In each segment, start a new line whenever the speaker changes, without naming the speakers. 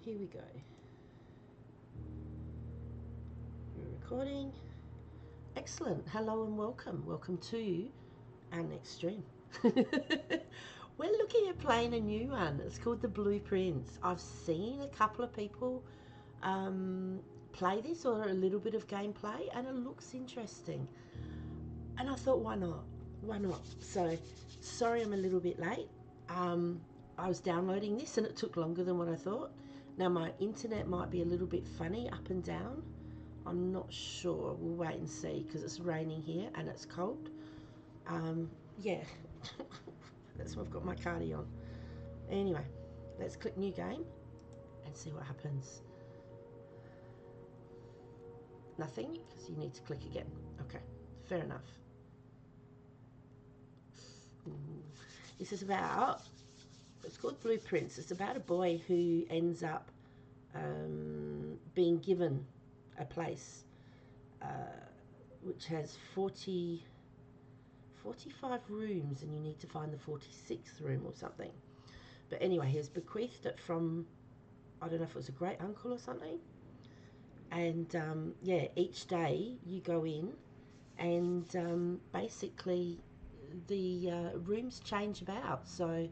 Here we go. We're recording. Excellent. Hello and welcome. Welcome to our next stream. We're looking at playing a new one. It's called The Blueprints. I've seen a couple of people play this, or a little bit of gameplay, and it looks interesting. And I thought, why not? Why not? So, sorry I'm a little bit late. I was downloading this and it took longer than what I thought. Now my internet might be a little bit funny up and down. I'm not sure. We'll wait and see because it's raining here and it's cold. Yeah, that's why I've got my cardi on. Anyway, let's click new game and see what happens. Nothing, because you need to click again. Okay, fair enough. This is about, it's called Blueprints. It's about a boy who ends up being given a place which has 45 rooms, and you need to find the 46th room or something. But anyway, he was bequeathed it from, I don't know if it was a great uncle or something. And yeah, each day you go in and basically the rooms change about. So,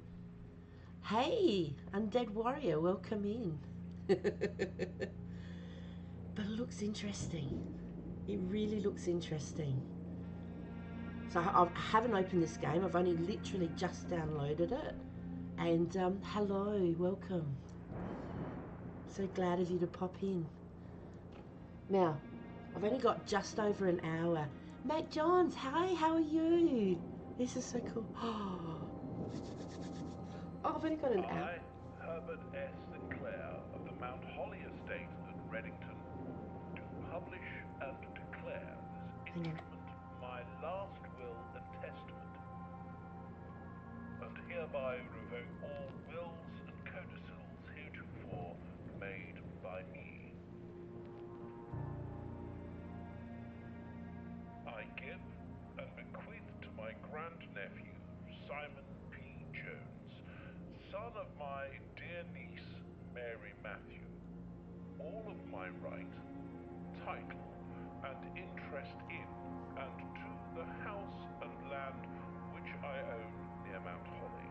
hey, Undead Warrior, welcome in. But it looks interesting. It really looks interesting. So I haven't opened this game. I've only literally just downloaded it. And hello, welcome. So glad of you to pop in. Now, I've only got just over an hour. Matt Johns, hi, how are you? This is so cool. Oh, I've only got an hour.
I, Herbert S. Sinclair of the Mount Holly Estate at Reddington, do publish and declare this instrument my last will and testament, and hereby revoke all wills and codicils heretofore made by me. I give and bequeath to my grandnephew, Simon P. Jones, son of my dear niece, Mary Matthew, all of my right, title, and interest in and to the house and land which I own near Mount Holly.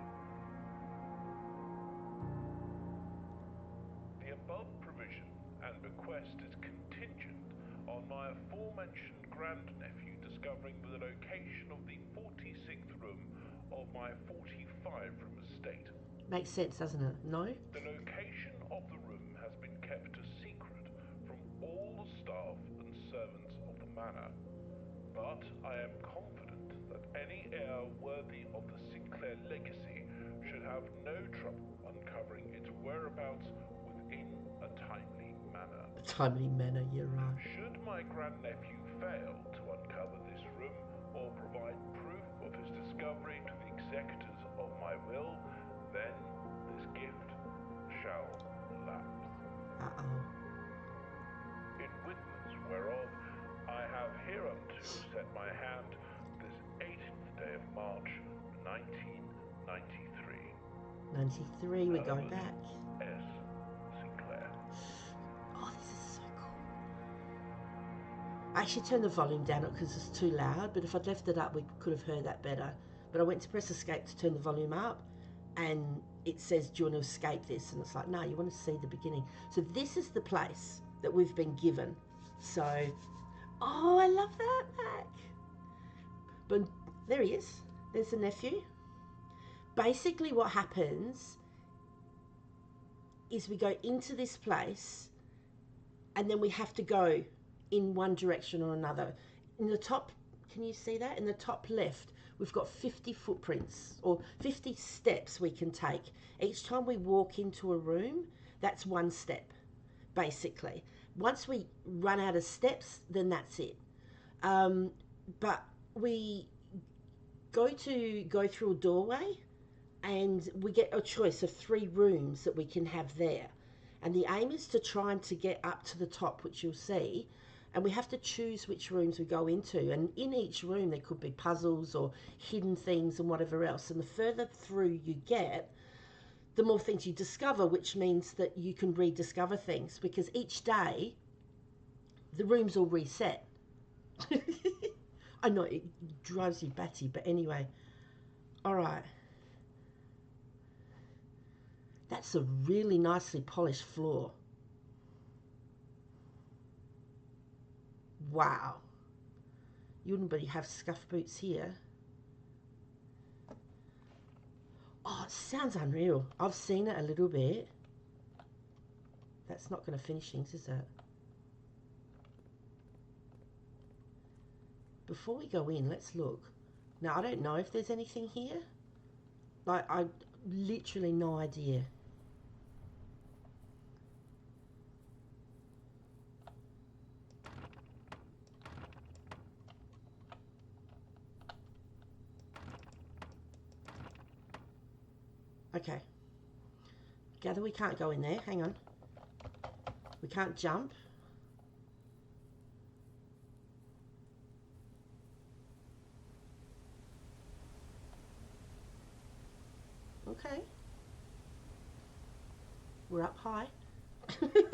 The above provision and bequest is contingent on my aforementioned grandnephew discovering the location of the 46th room of my 45-room estate.
Makes sense, doesn't it? No?
The location of the room has been kept a secret from all the staff and servants of the manor, but I am confident that any heir worthy of the Sinclair legacy should have no trouble uncovering its whereabouts within a timely manner.
A timely manner, you're right.
Should my grandnephew fail to uncover this room or provide proof of his discovery to the executors of my will, then this gift shall lapse.
Uh-oh.
In witness whereof I have hereunto set my hand this 18th day of March, 1993.
93, we're going
Herbert
back.
S. Sinclair.
Oh, this is so cool. I actually turned the volume down because it's too loud, but if I'd left it up, we could have heard that better. But I went to press escape to turn the volume up, and it says, do you want to escape this? And it's like, no, you want to see the beginning. So this is the place that we've been given. So, oh, I love that, Mac. But there he is. There's the nephew. Basically what happens is we go into this place and then we have to go in one direction or another. In the top, can you see that? In the top left, we've got 50 footprints or 50 steps we can take. Each time we walk into a room, that's one step, basically. Once we run out of steps, then that's it. But we go through a doorway and we get a choice of 3 rooms that we can have there. And the aim is to try and to get up to the top, which you'll see. And we have to choose which rooms we go into. And in each room, there could be puzzles or hidden things and whatever else. And the further through you get, the more things you discover, which means that you can rediscover things, because each day the rooms will reset. I know it drives you batty, but anyway. All right. That's a really nicely polished floor. Wow. You wouldn't really have scuff boots here. Oh, it sounds unreal. I've seen it a little bit. That's not going to finish things, is it? Before we go in, let's look. Now, I don't know if there's anything here. Like, I literally no idea. Okay. Gather we can't go in there. Hang on. We can't jump. Okay. We're up high. Okay.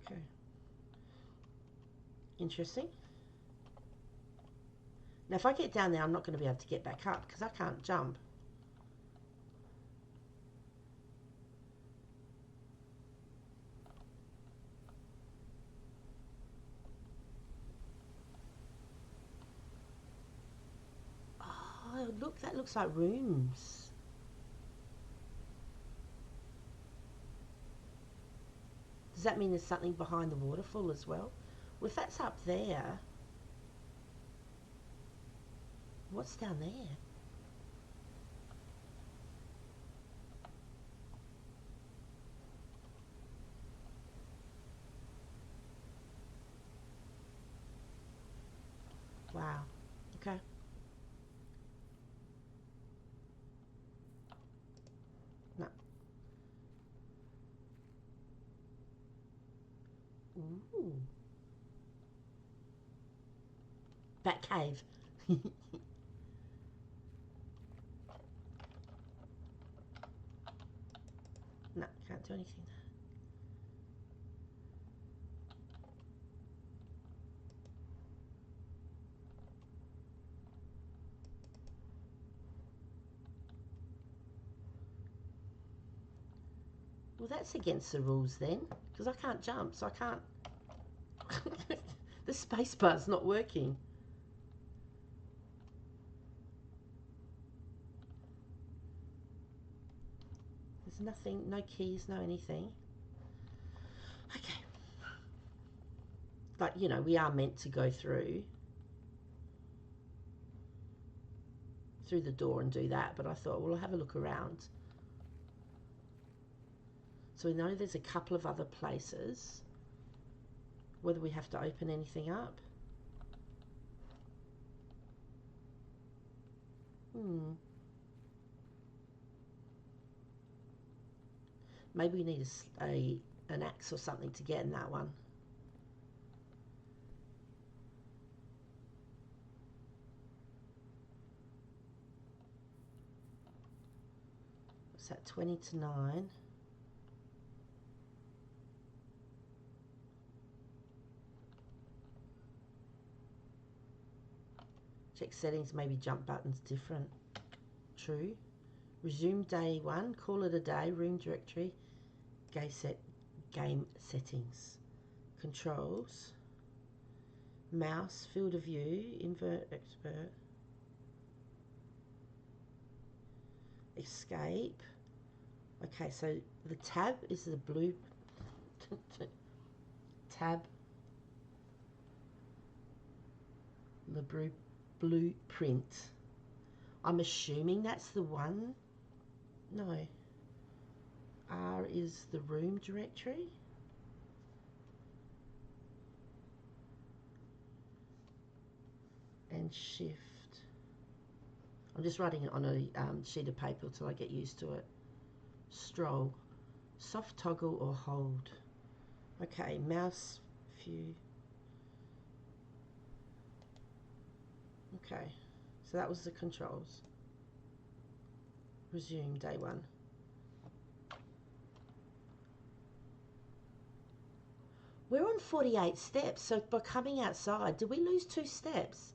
Okay. Interesting. Now, if I get down there, I'm not going to be able to get back up because I can't jump. Oh, look, that looks like rooms. Does that mean there's something behind the waterfall as well? Well, if that's up there, what's down there? Wow. Okay. No. Ooh. Bat cave. No, can't do anything there. Well, that's against the rules then, because I can't jump, so I can't. The space bar's not working. There's nothing, no keys, no anything. Okay. Like, you know, we are meant to go through the door and do that, but I thought, well, I'll have a look around. So we know there's a couple of other places. Whether we have to open anything up. Maybe we need an axe or something to get in that one. What's that, 20 to 9? Check settings, maybe jump buttons different. True. Resume day 1, call it a day, room directory, game settings. Controls. Mouse, field of view, invert expert. Escape. Okay, so the tab is the blue tab. The blueprint. I'm assuming that's the one. No. R is the room directory. And shift. I'm just writing it on a sheet of paper till I get used to it. Stroll. Soft toggle or hold. Okay, mouse view. Okay, so that was the controls. Resume day one. We're on 48 steps, so by coming outside, did we lose 2 steps?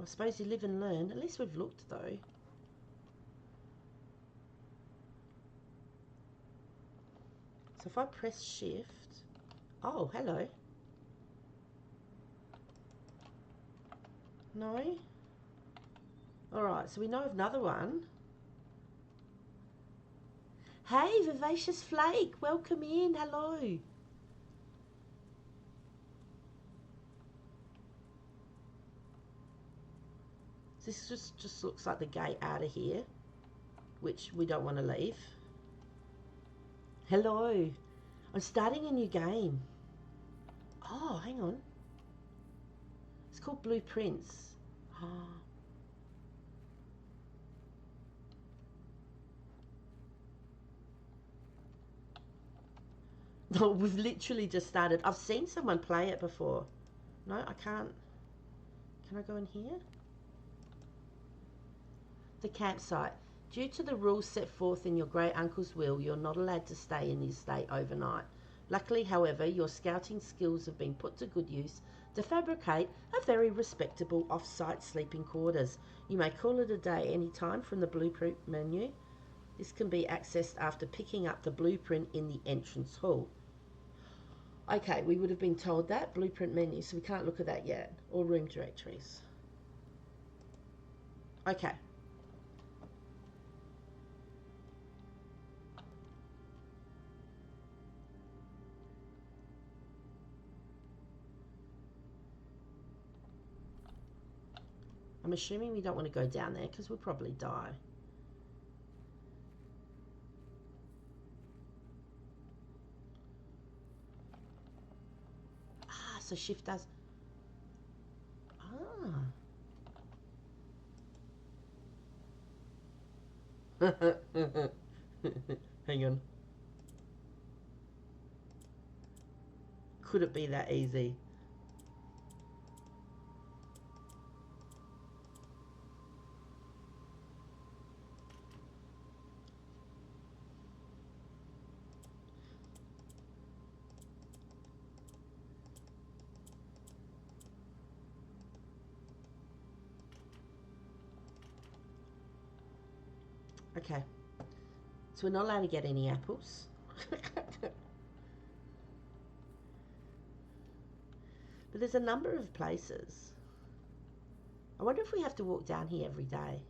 I suppose you live and learn. At least we've looked though. So if I press shift, oh, hello. No? Alright, so we know of another one. Hey, Vivacious Flake, welcome in, hello. This just looks like the gate out of here, which we don't want to leave. Hello, I'm starting a new game. Oh, hang on. It's called Blueprints. Oh. No, we've literally just started. I've seen someone play it before. No, I can't. Can I go in here? The campsite. Due to the rules set forth in your great uncle's will, you're not allowed to stay in the estate overnight. Luckily, however, your scouting skills have been put to good use to fabricate a very respectable off-site sleeping quarters. You may call it a day any time from the blueprint menu. This can be accessed after picking up the blueprint in the entrance hall. Okay, we would have been told that, blueprint menu, so we can't look at that yet, or room directories. Okay. I'm assuming we don't want to go down there because we'll probably die. Ah, so shift does... Ah. Hang on. Could it be that easy? Okay. So we're not allowed to get any apples. But there's a number of places. I wonder if we have to walk down here every day.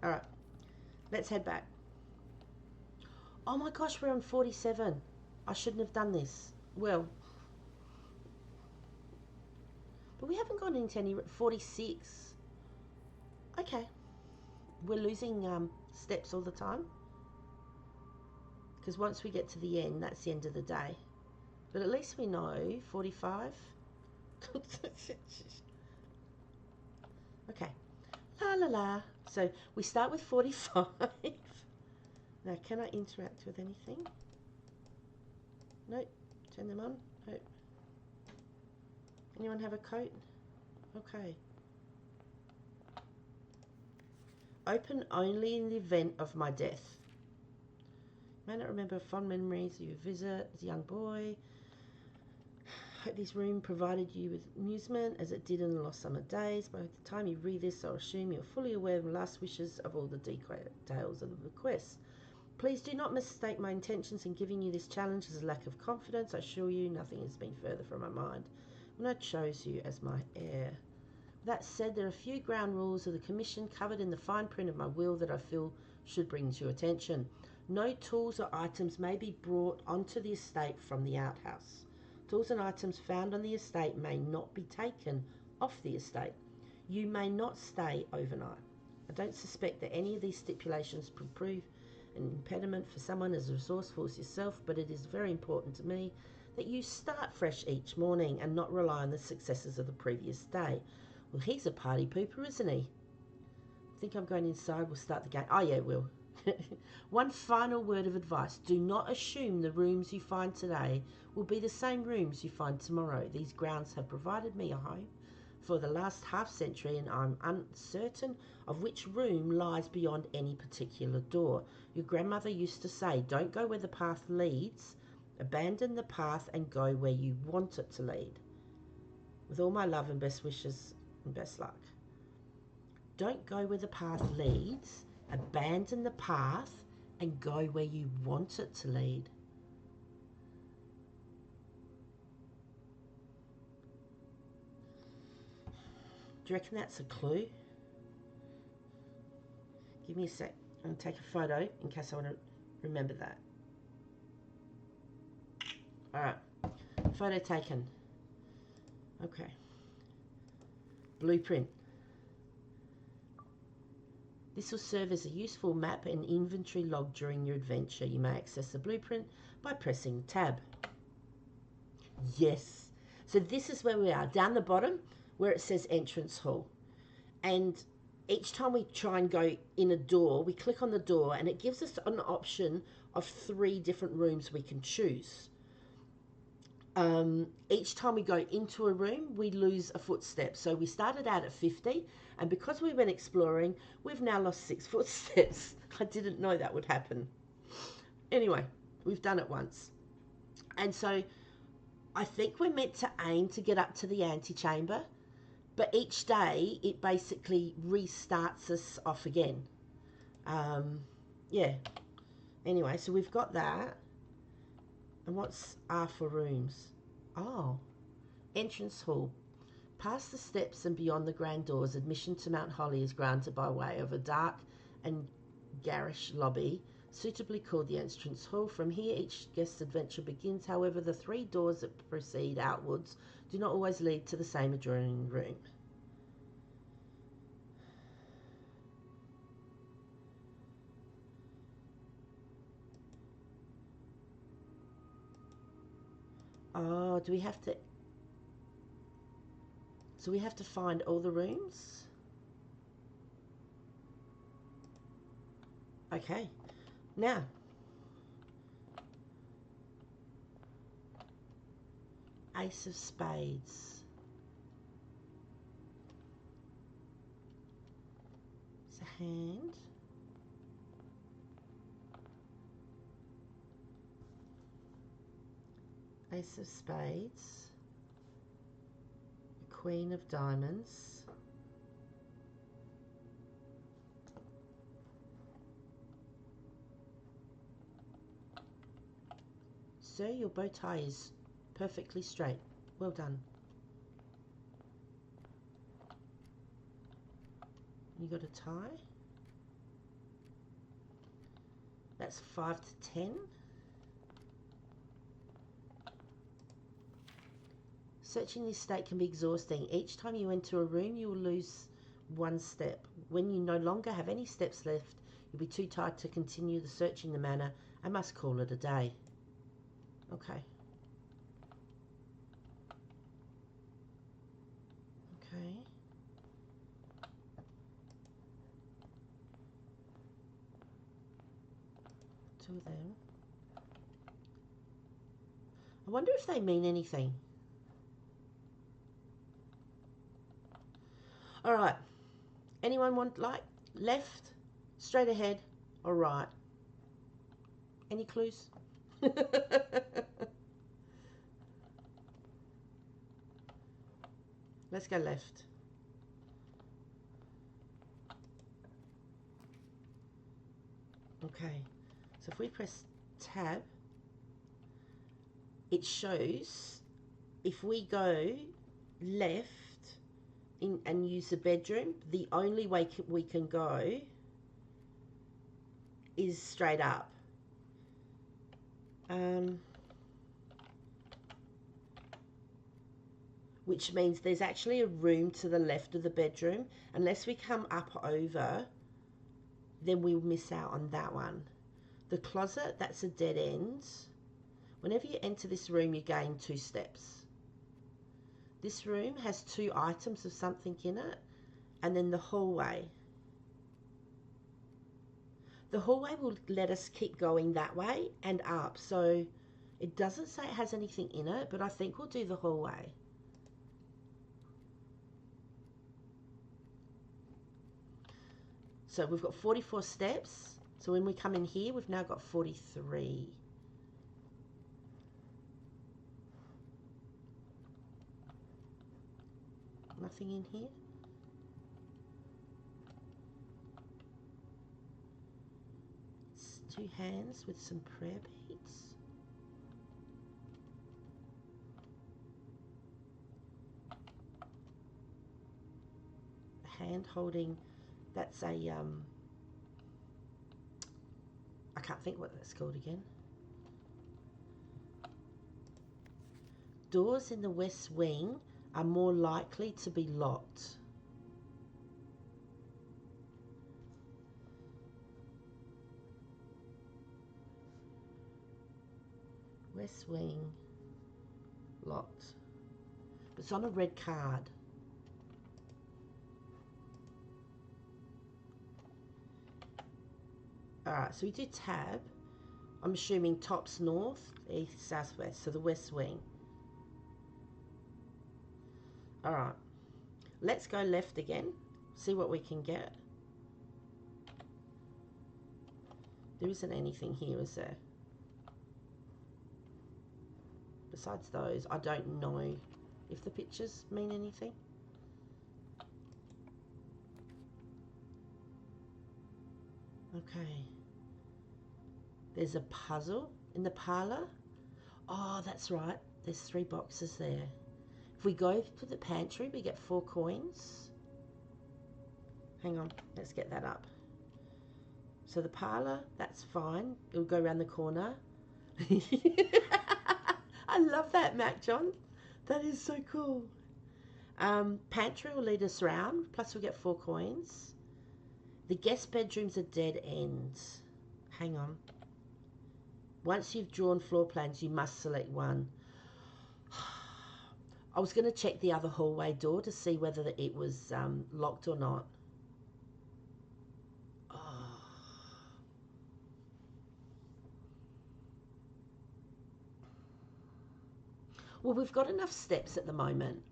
Alright. Let's head back. Oh my gosh, we're on 47. I shouldn't have done this. Well. But we haven't gone into any... 46. Okay. We're losing steps all the time. Because once we get to the end, that's the end of the day. But at least we know 45. Okay. La la la. So we start with 45. Now, can I interact with anything? Nope. Turn them on. Nope. Anyone have a coat? Okay. Open only in the event of my death. May not remember fond memories of your visit as a young boy. Hope this room provided you with amusement as it did in the lost summer days. By the time you read this, I'll assume you're fully aware of the last wishes of all the details of the request. Please do not mistake my intentions in giving you this challenge as a lack of confidence. I assure you nothing has been further from my mind when I chose you as my heir. That said, there are a few ground rules of the commission covered in the fine print of my will that I feel should bring to your attention. No tools or items may be brought onto the estate from the outhouse. Tools and items found on the estate may not be taken off the estate. You may not stay overnight. I don't suspect that any of these stipulations would prove an impediment for someone as resourceful as yourself, but it is very important to me that you start fresh each morning and not rely on the successes of the previous day. Well, he's a party pooper, isn't he? I think I'm going inside. We'll start the game. Oh, yeah, we'll. One final word of advice. Do not assume the rooms you find today will be the same rooms you find tomorrow. These grounds have provided me a home for the last half century, and I'm uncertain of which room lies beyond any particular door. Your grandmother used to say, don't go where the path leads, abandon the path and go where you want it to lead. With all my love and best wishes and best luck. Don't go where the path leads, abandon the path and go where you want it to lead. Do you reckon that's a clue? Give me a sec. I'm going to take a photo in case I want to remember that. Alright. Photo taken. Okay. Blueprint. This will serve as a useful map and inventory log during your adventure. You may access the blueprint by pressing tab. Yes. So this is where we are, down the bottom where it says entrance hall. And each time we try and go in a door, we click on the door and it gives us an option of 3 different rooms we can choose. Each time we go into a room, we lose a footstep. So we started out at 50, and because we went exploring, we've now lost 6 footsteps. I didn't know that would happen. Anyway, we've done it once. And so I think we're meant to aim to get up to the antechamber, but each day it basically restarts us off again. Yeah. Anyway, so we've got that. And what's R for rooms? Oh, entrance hall. Past the steps and beyond the grand doors, admission to Mount Holly is granted by way of a dark and garish lobby, suitably called the entrance hall. From here, each guest's adventure begins. However, the 3 doors that proceed outwards do not always lead to the same adjoining room. Oh, do we have to... So we have to find all the rooms? Okay. Now. Ace of Spades. It's a hand. Ace of Spades, Queen of Diamonds, Sir, your bow tie is perfectly straight. Well done. You got a tie? That's 5 to 10. Searching this state can be exhausting. Each time you enter a room, you will lose 1 step. When you no longer have any steps left, you'll be too tired to continue the searching the manor and must call it a day. Okay. Okay. Two of them. I wonder if they mean anything. All right. Anyone want like left, straight ahead, or right? Any clues? Let's go left. Okay. So if we press tab, it shows if we go left in and use the bedroom, the only way we can go is straight up. which means there's actually a room to the left of the bedroom. Unless we come up over, then we'll miss out on that one. The closet, that's a dead end. Whenever you enter this room, you gain 2 steps. This room has 2 items of something in it, and then the hallway. The hallway will let us keep going that way and up. So it doesn't say it has anything in it, but I think we'll do the hallway. So we've got 44 steps. So when we come in here, we've now got 43. Nothing in here. It's 2 hands with some prayer beads. A hand holding, that's a, I can't think what that's called again. Doors in the west wing are more likely to be locked. West wing, locked. It's on a red card. Alright, so we do tab. I'm assuming tops north, east, south, west. So the west wing. Alright, let's go left again, see what we can get. There isn't anything here, is there? Besides those, I don't know if the pictures mean anything. Okay. There's a puzzle in the parlour. Oh, that's right. There's 3 boxes there. If we go to the pantry, we get 4 coins. Hang on, let's get that up. So the parlour, that's fine. It'll go around the corner. I love that, Mac John. That is so cool. Pantry will lead us round, plus we'll get 4 coins. The guest bedroom's a dead end. Hang on. Once you've drawn floor plans, you must select one. I was going to check the other hallway door to see whether it was locked or not. Oh. Well, we've got enough steps at the moment.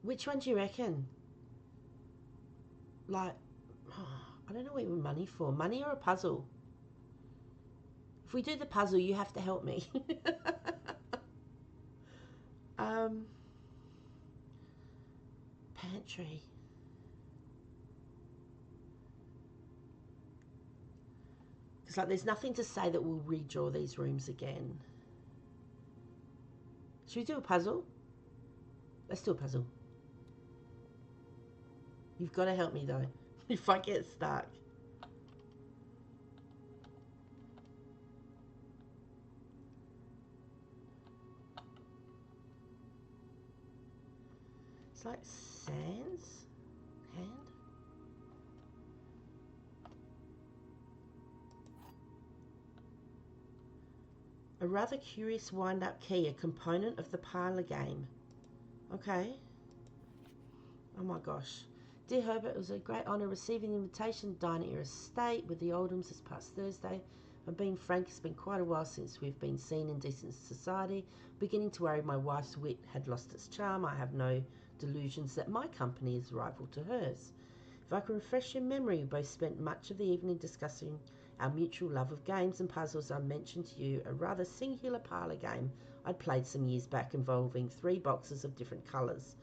Which one do you reckon? Like, I don't know what you want money for. Money or a puzzle? If we do the puzzle, you have to help me. Pantry. Because like, there's nothing to say that we'll redraw these rooms again. Should we do a puzzle? Let's do a puzzle. You've got to help me though, if I get stuck. It's like sands hand. A rather curious wind-up key, a component of the parlour game. Okay. Oh my gosh. Dear Herbert, it was a great honour receiving the invitation to dine at your estate with the Oldhams this past Thursday. And being frank, it's been quite a while since we've been seen in decent society. Beginning to worry my wife's wit had lost its charm. I have no delusions that my company is rival to hers. If I can refresh your memory, we both spent much of the evening discussing our mutual love of games and puzzles. I mentioned to you a rather singular parlour game I'd played some years back involving 3 boxes of different colours.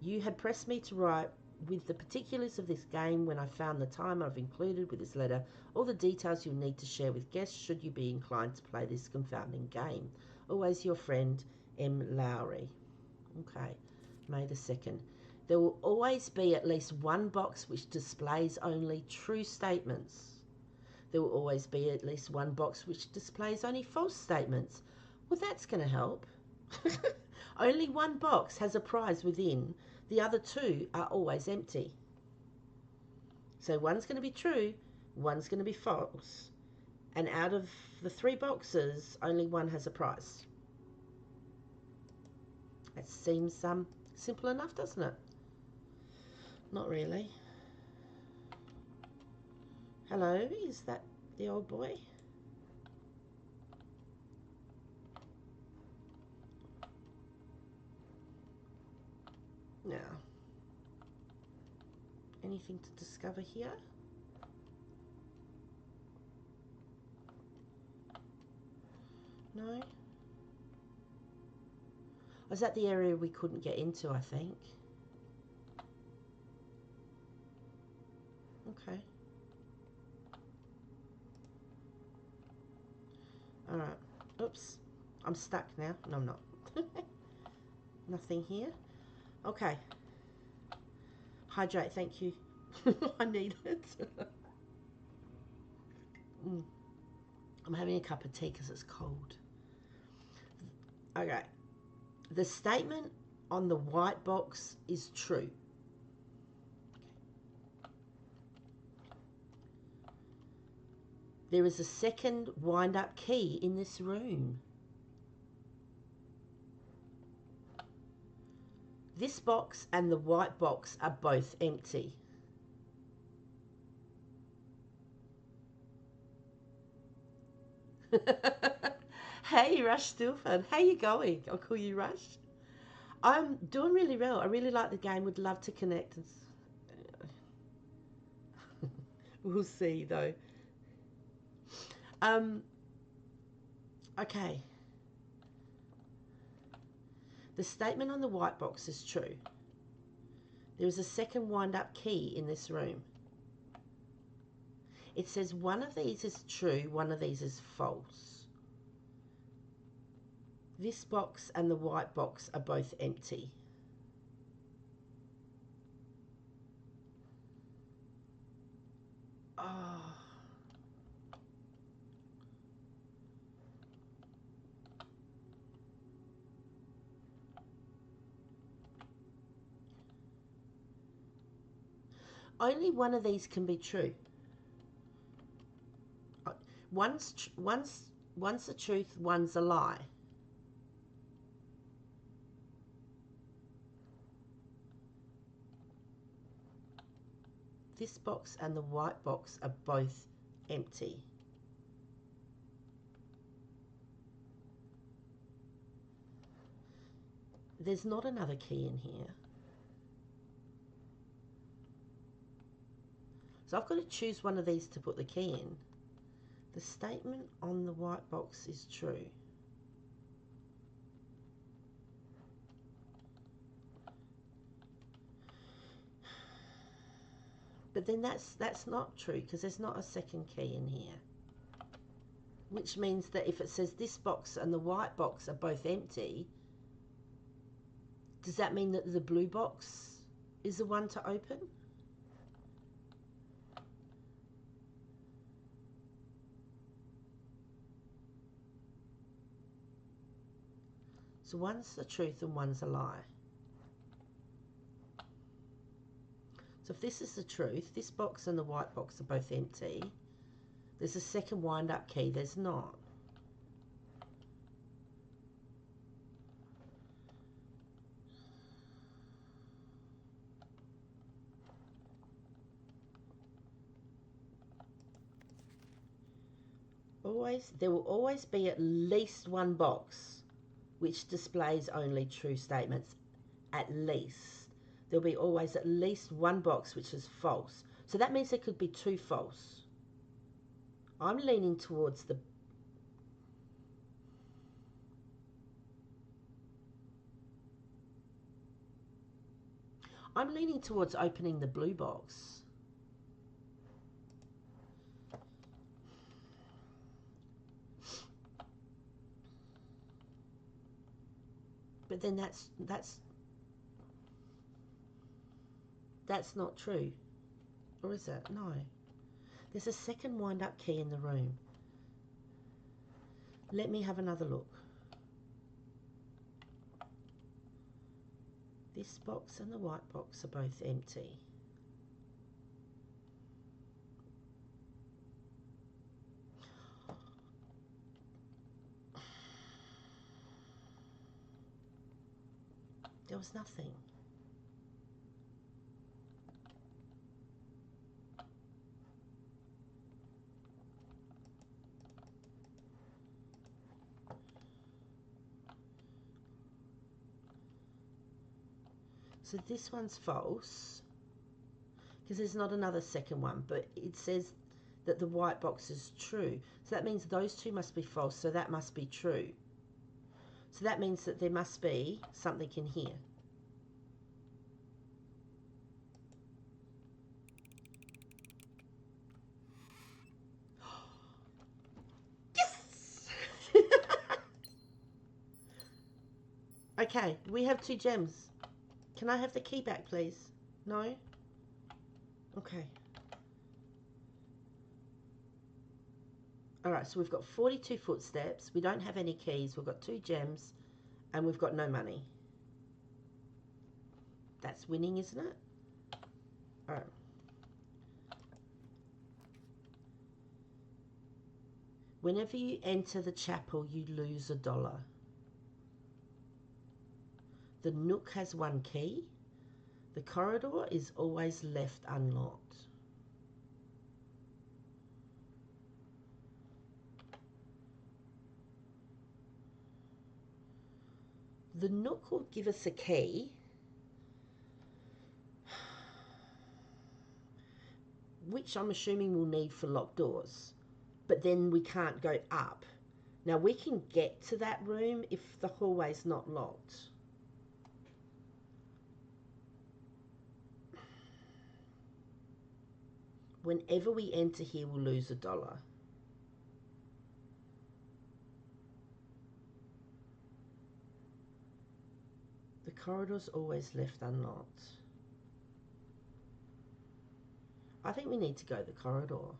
You had pressed me to write with the particulars of this game. When I found the time, I've included with this letter all the details you'll need to share with guests should you be inclined to play this confounding game. Always your friend, M. Lowry. Okay, May the 2nd. There will always be at least one box which displays only true statements. there will always be at least one box which displays only false statements. Well, that's going to help. Only one box has a prize within. The other two are always empty. So one's going to be true, one's going to be false. And out of the 3 boxes, only one has a prize. That seems simple enough, doesn't it? Not really. Hello, is that the old boy? Now, anything to discover here? No? Was that the area we couldn't get into, I think? Okay. Alright. Oops. I'm stuck now. No, I'm not. Nothing here. Okay. Hydrate, thank you. I need it. I'm having a cup of tea because it's cold. Okay. The statement on the white box is true. There is a second wind-up key in this room. This box and the white box are both empty. Hey, Rush Stilford. How you going? I'll call you Rush. I'm doing really well. I really like the game. Would love to connect. We'll see, though. Okay. The statement on the white box is true. There is a second wind-up key in this room. It says one of these is true, one of these is false. This box and the white box are both empty. Oh. Only one of these can be true. One's the truth, one's a lie. This box and the white box are both empty. There's not another key in here. So I've got to choose one of these to put the key in. The statement on the white box is true. But then that's not true because there's not a second key in here. Which means that if it says this box and the white box are both empty, does that mean that the blue box is the one to open? So one's the truth and one's a lie. So if this is the truth, this box and the white box are both empty. There's a second wind-up key. There's not. There will always be at least one box which displays only true statements. At least. There'll be always at least one box which is false. So that means there could be 2 false. I'm leaning towards the... I'm leaning towards opening the blue box. But then that's not true. Or is it? No. There's a second wind-up key in the room. Let me have another look. This box and the white box are both empty. There was nothing. So this one's false because there's not another second one, but it says that the white box is true. So that means those two must be false, so that must be true. So that means that there must be something in here. Yes! Okay, we have 2 gems. Can I have the key back, please? No? Okay. Alright, so we've got 42 footsteps. We don't have any keys. We've got 2 gems. And we've got no money. That's winning, isn't it? Alright. Whenever you enter the chapel, you lose $1. The nook has 1 key. The corridor is always left unlocked. The nook will give us a key, which I'm assuming we'll need for locked doors. But then we can't go up. Now we can get to that room if the hallway's not locked. Whenever we enter here, we'll lose $1. The corridor's always left unlocked. I think we need to go the corridor.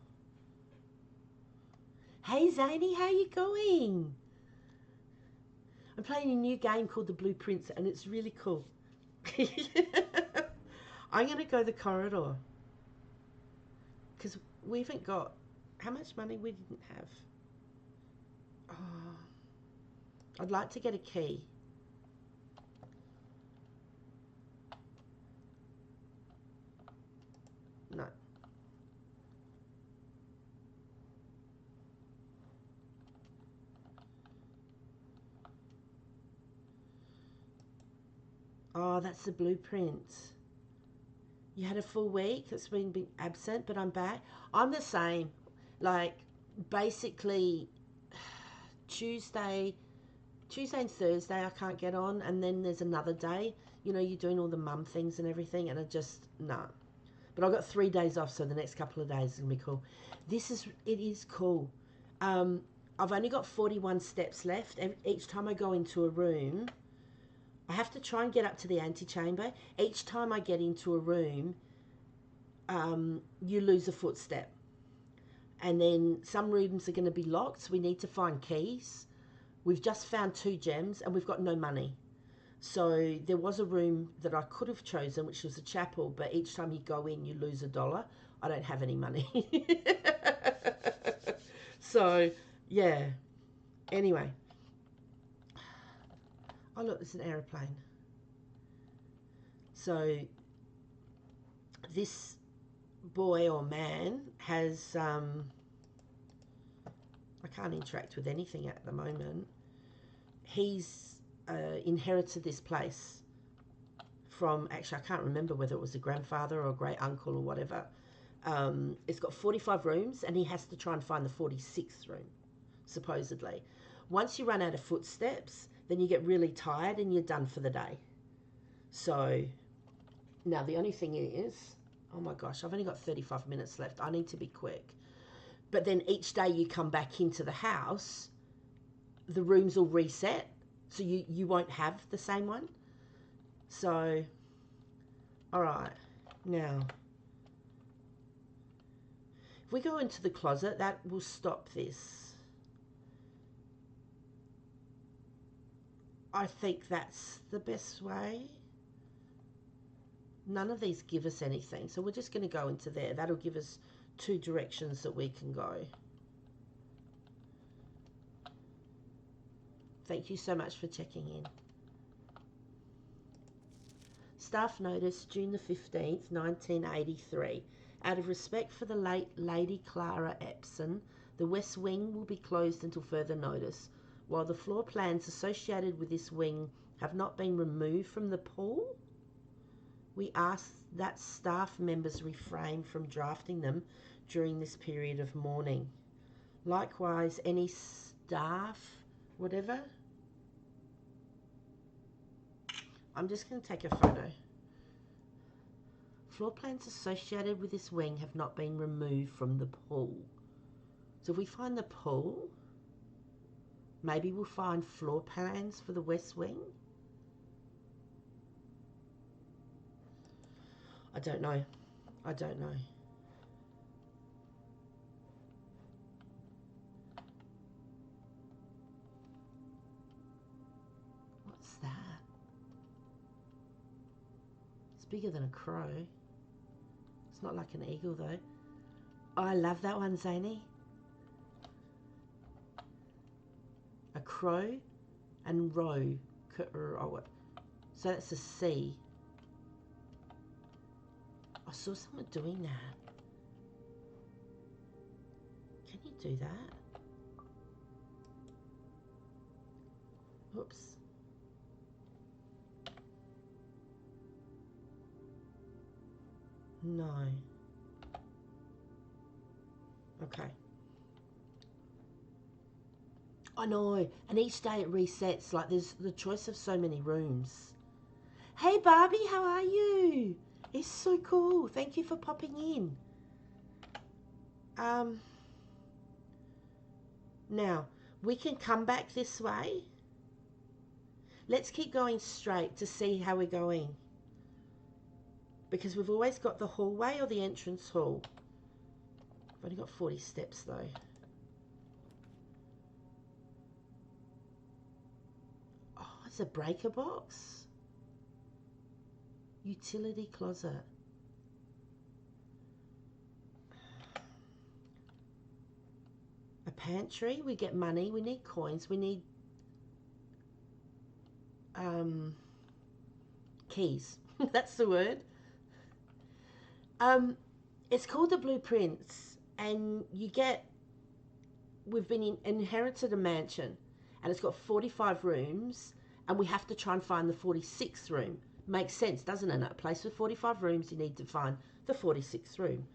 Hey Zany, how you going? I'm playing a new game called The Blueprints and it's really cool. I'm going to go the corridor. Because we haven't got... How much money we didn't have? Oh, I'd like to get a key. No. Oh, that's the blueprint. You had a full week that's been absent, but I'm back. I'm the same. Like, basically, Tuesday and Thursday I can't get on, and then there's another day. You know, you're doing all the mum things and everything, and I just, nah. But I've got 3 days off, so the next couple of days is going to be cool. It is cool. I've only got 41 steps left. Each time I go into a room, I have to try and get up to the antechamber. Each time I get into a room, you lose a footstep. And then some rooms are going to be locked, so we need to find keys. We've just found 2 gems, and we've got no money. So there was a room that I could have chosen, which was a chapel, but each time you go in, you lose $1. I don't have any money. So, yeah. Anyway. Oh, look, there's an aeroplane. So, this boy or man has... I can't interact with anything at the moment. He's inherited this place from... Actually, I can't remember whether it was a grandfather or a great uncle or whatever. It's got 45 rooms, and he has to try and find the 46th room, supposedly. Once you run out of footsteps, then you get really tired and you're done for the day. So, now the only thing is, oh my gosh, I've only got 35 minutes left. I need to be quick. But then each day you come back into the house, the rooms will reset, so you won't have the same one. So, all right, now, If we go into the closet, that will stop this. I think that's the best way. None of these give us anything, so we're just going to go into there. That'll give us 2 directions that we can go. Thank you so much for checking in. Staff notice, June the 15th, 1983. Out of respect for the late Lady Clara Epsom, the West Wing will be closed until further notice. While the floor plans associated with this wing have not been removed from the pool, we ask that staff members refrain from drafting them during this period of mourning. Likewise, any staff, whatever. I'm just going to take a photo. Floor plans associated with this wing have not been removed from the pool. So if we find the pool, maybe we'll find floor plans for the West Wing. I don't know. I don't know. What's that? It's bigger than a crow. It's not like an eagle though. Oh, I love that one, Zany. A crow and row. So that's a C. I saw someone doing that. Can you do that? Oops. No. Okay. I know. And each day it resets. Like there's the choice of so many rooms. Hey Barbie, how are you? It's so cool. Thank you for popping in. Now, we can come back this way. Let's keep going straight to see how we're going. Because we've always got the hallway or the entrance hall. I've only got 40 steps though. Oh, it's a breaker box. Utility closet. A pantry. We get money. We need coins. We need keys. That's the word. It's called the Blueprints, and you get. We've been inherited a mansion, and it's got 45 rooms, and we have to try and find the 46th room. Makes sense, doesn't it? A place with 45 rooms, you need to find the 46th room.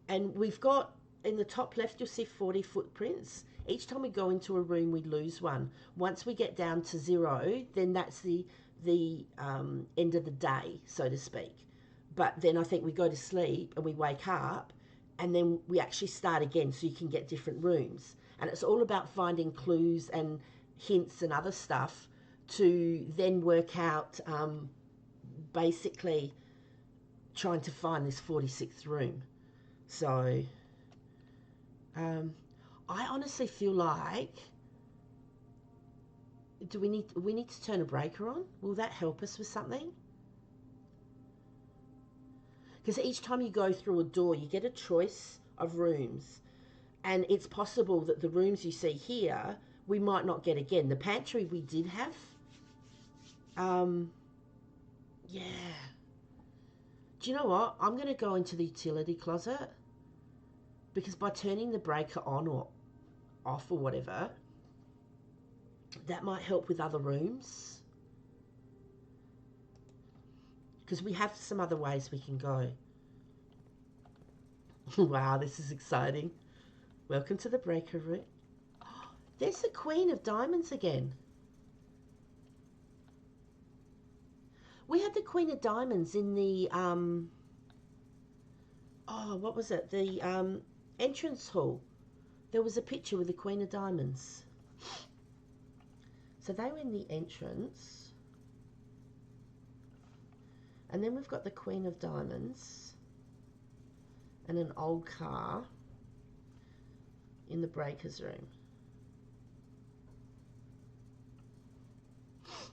And we've got, in the top left, you'll see 40 footprints. Each time we go into a room, we lose one. Once we get down to 0, then that's the end of the day, so to speak. But then I think we go to sleep and we wake up, and then we actually start again so you can get different rooms. And it's all about finding clues and hints and other stuff to then work out basically trying to find this 46th room. So I honestly feel like we need to turn a breaker on? Will that help us with something? Because each time you go through a door, you get a choice of rooms. And it's possible that the rooms you see here, we might not get again. The pantry we did have. Yeah. Do you know what? I'm going to go into the utility closet. Because by turning the breaker on or off or whatever, that might help with other rooms. Because we have some other ways we can go. Wow, this is exciting. Welcome to the breaker room. Oh, there's the Queen of Diamonds again. We had the Queen of Diamonds in the, what was it? The entrance hall. There was a picture with the Queen of Diamonds. So they were in the entrance. And then we've got the Queen of Diamonds and an old car. in the breaker's room.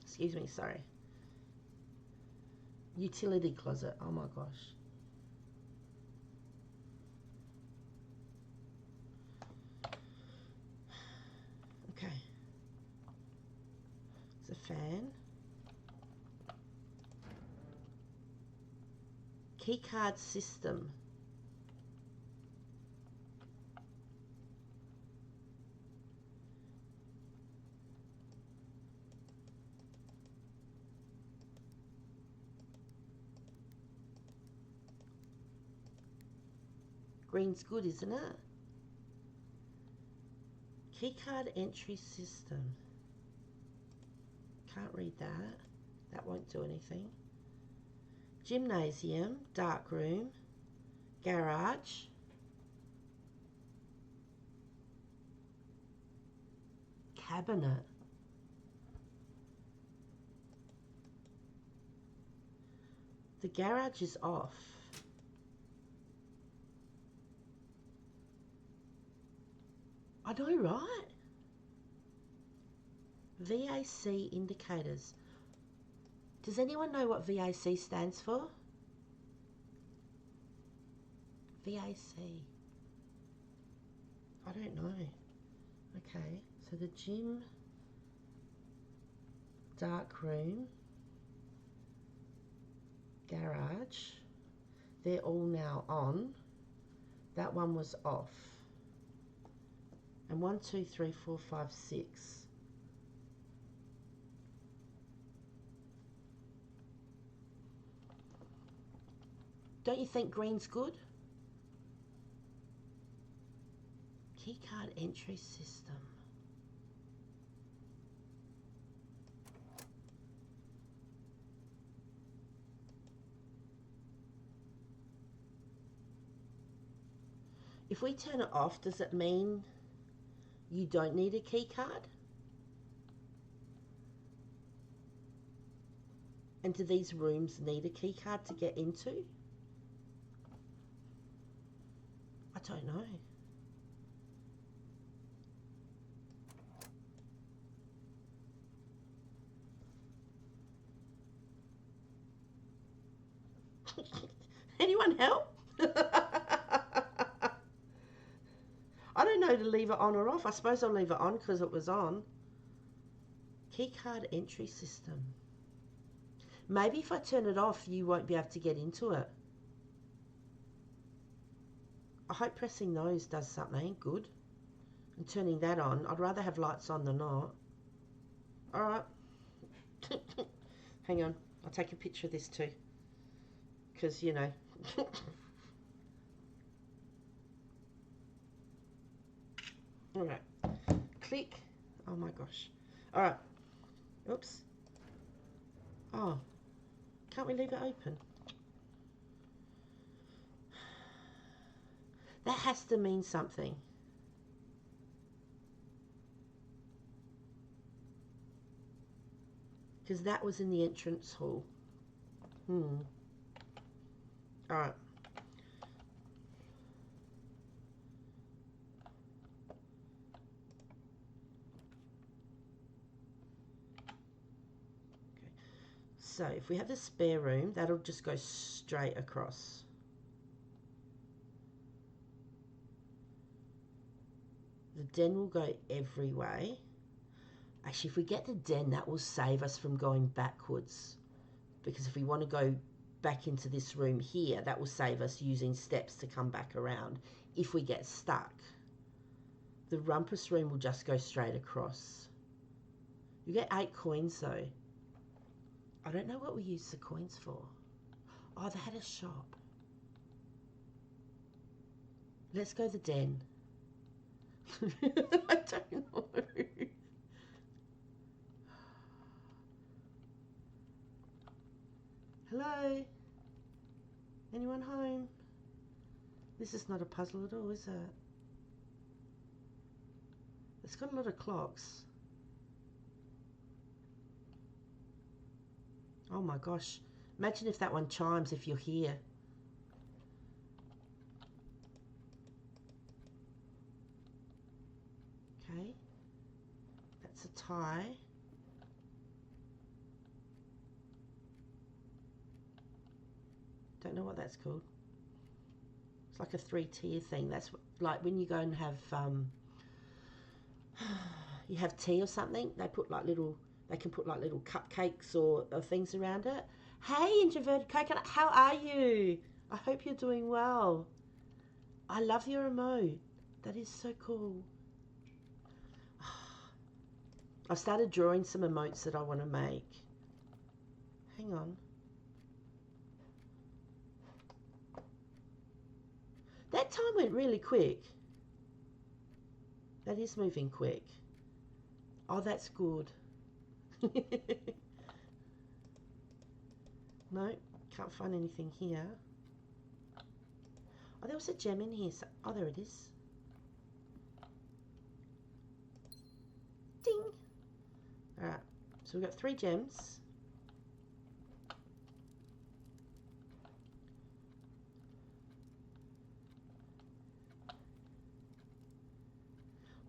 Excuse me, sorry. Utility closet, oh my gosh. Okay. It's a fan. Keycard system. Green's good, isn't it? Keycard entry system. Can't read that. That won't do anything. Gymnasium, dark room, garage, cabinet. The garage is off. I know, right? VAC indicators. Does anyone know what VAC stands for? VAC. I don't know. Okay, so the gym, dark room, garage, they're all now on. That one was off. And 1, 2, 3, 4, 5, 6. Don't you think green's good? Keycard entry system. If we turn it off, does it mean you don't need a key card? And do these rooms need a key card to get into? I don't know. Anyone help? I don't know to leave it on or off. I suppose I'll leave it on because it was on. Keycard entry system. Maybe if I turn it off, you won't be able to get into it. I hope pressing those does something good. And turning that on. I'd rather have lights on than not. Alright. Hang on. I'll take a picture of this too. Because, you know. Alright. Click. Oh my gosh. Alright. Oops. Oh. Can't we leave it open? That has to mean something. Because that was in the entrance hall. Alright. Okay. So if we have the spare room, that'll just go straight across. The den will go every way. Actually, if we get the den, that will save us from going backwards. Because if we want to go back into this room here, that will save us using steps to come back around if we get stuck. The rumpus room will just go straight across. You get 8 coins though. I don't know what we use the coins for. Oh, they had a shop. Let's go the den. I don't know. Hello? Anyone home? This is not a puzzle at all, is it? It's got a lot of clocks. Oh my gosh. Imagine if that one chimes if you're here. high. Don't know what that's called. It's like a 3-tier thing. That's like when you go and have you have tea or something. They put like little. They can put like little cupcakes or things around it. Hey, introverted coconut, how are you? I hope you're doing well. I love your emote. That is so cool. I've started drawing some emotes that I want to make. Hang on. That time went really quick. That is moving quick. Oh, that's good. No, can't find anything here. Oh, there was a gem in here. Oh, there it is. Ding. Alright, so we've got 3 gems.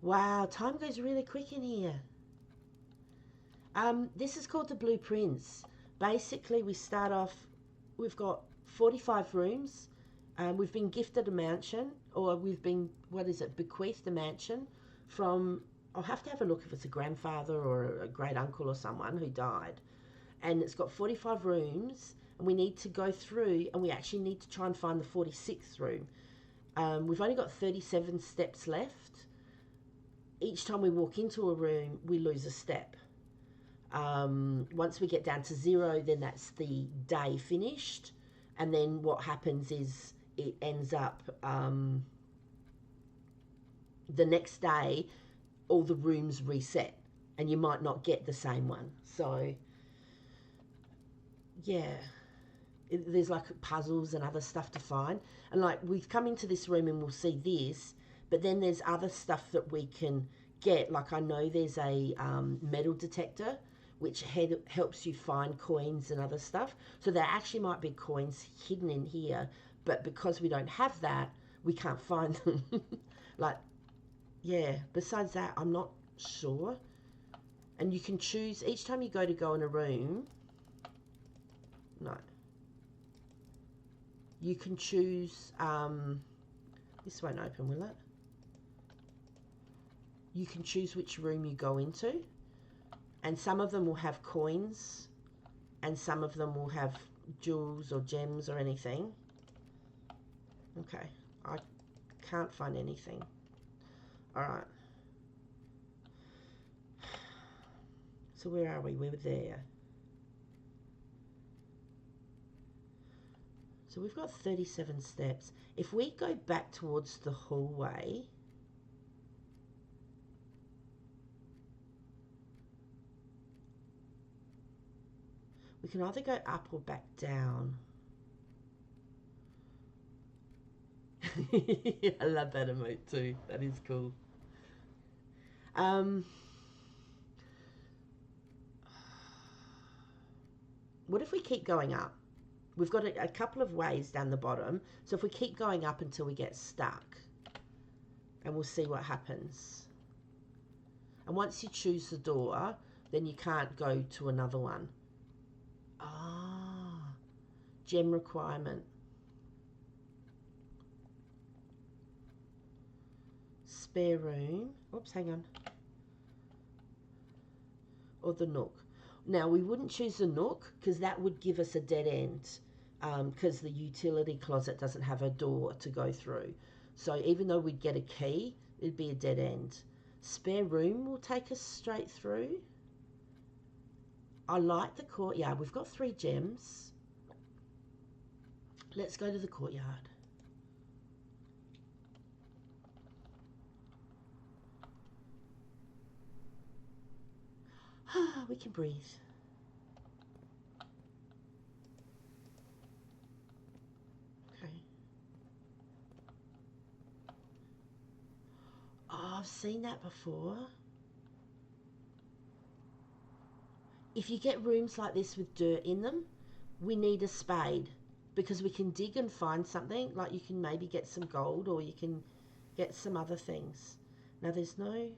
Wow, time goes really quick in here. This is called the Blueprints. Basically, we start off, we've got 45 rooms. We've been gifted a mansion, or we've been, bequeathed a mansion from, I'll have to have a look if it's a grandfather or a great uncle or someone who died. And it's got 45 rooms, and we need to go through, and we actually need to try and find the 46th room. We've only got 37 steps left. Each time we walk into a room, we lose a step. Once we get down to 0, then that's the day finished. And then what happens is it ends up the next day, all the rooms reset, and you might not get the same one. So, yeah, there's like puzzles and other stuff to find. And like we've come into this room and we'll see this, but then there's other stuff that we can get. Like I know there's a metal detector, which helps you find coins and other stuff. So there actually might be coins hidden in here, but because we don't have that, we can't find them. Like, yeah, besides that, I'm not sure. And you can choose, each time you go in a room, no. You can choose, this won't open, will it? You can choose which room you go into. And some of them will have coins, and some of them will have jewels or gems or anything. Okay, I can't find anything. Alright. So where are we? We're there. So we've got 37 steps. If we go back towards the hallway, we can either go up or back down. I love that emote too. That is cool. What if we keep going up? We've got a couple of ways down the bottom. So if we keep going up until we get stuck, and we'll see what happens. And once you choose the door, then you can't go to another one. Ah, gem requirement. Spare room. Oops, hang on. Or the nook. Now, we wouldn't choose the nook because that would give us a dead end, because the utility closet doesn't have a door to go through. So even though we'd get a key, it'd be a dead end. Spare room will take us straight through. I like the courtyard. We've got 3 gems. Let's go to the courtyard. We can breathe. Okay. Oh, I've seen that before. If you get rooms like this with dirt in them, we need a spade, because we can dig and find something. Like you can maybe get some gold, or you can get some other things. Now there's no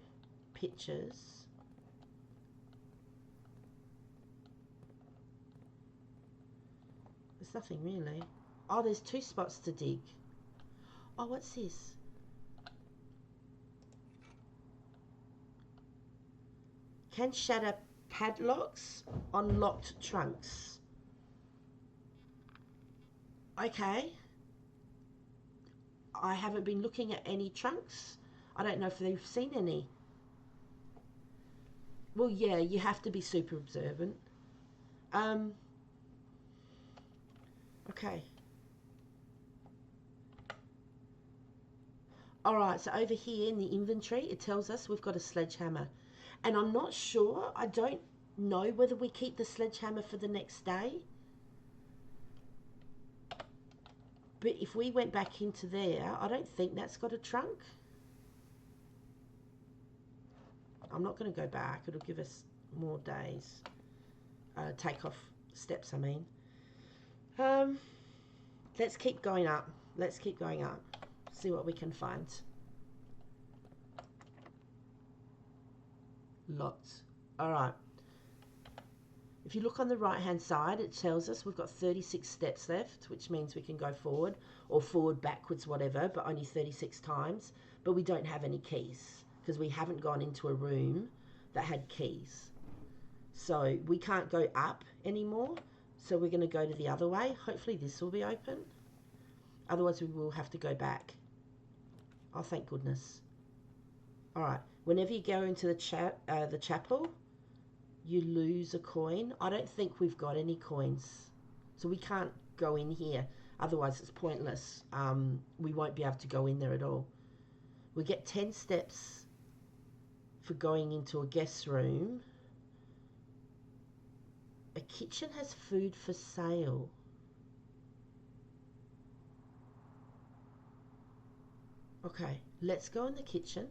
pictures. There's nothing really. Oh, there's 2 spots to dig. Oh, what's this? Can shatter padlocks on locked trunks. Okay. I haven't been looking at any trunks. I don't know if they've seen any. Well, yeah, you have to be super observant. Okay. Alright, so over here in the inventory, it tells us we've got a sledgehammer. And I'm not sure, I don't know whether we keep the sledgehammer for the next day. But if we went back into there, I don't think that's got a trunk. I'm not going to go back. It'll give us more days. Take off steps, I mean. Let's keep going up. Let's keep going up. See what we can find. Lots. Alright. If you look on the right hand side, it tells us we've got 36 steps left, which means we can go forward or forward, backwards, whatever, but only 36 times. But we don't have any keys because we haven't gone into a room that had keys. So we can't go up anymore. So we're going to go to the other way. Hopefully this will be open. Otherwise we will have to go back. Oh, thank goodness. Alright, whenever you go into the chapel, you lose a coin. I don't think we've got any coins. So we can't go in here. Otherwise it's pointless. We won't be able to go in there at all. We get 10 steps for going into a guest room. A kitchen has food for sale. Okay, let's go in the kitchen.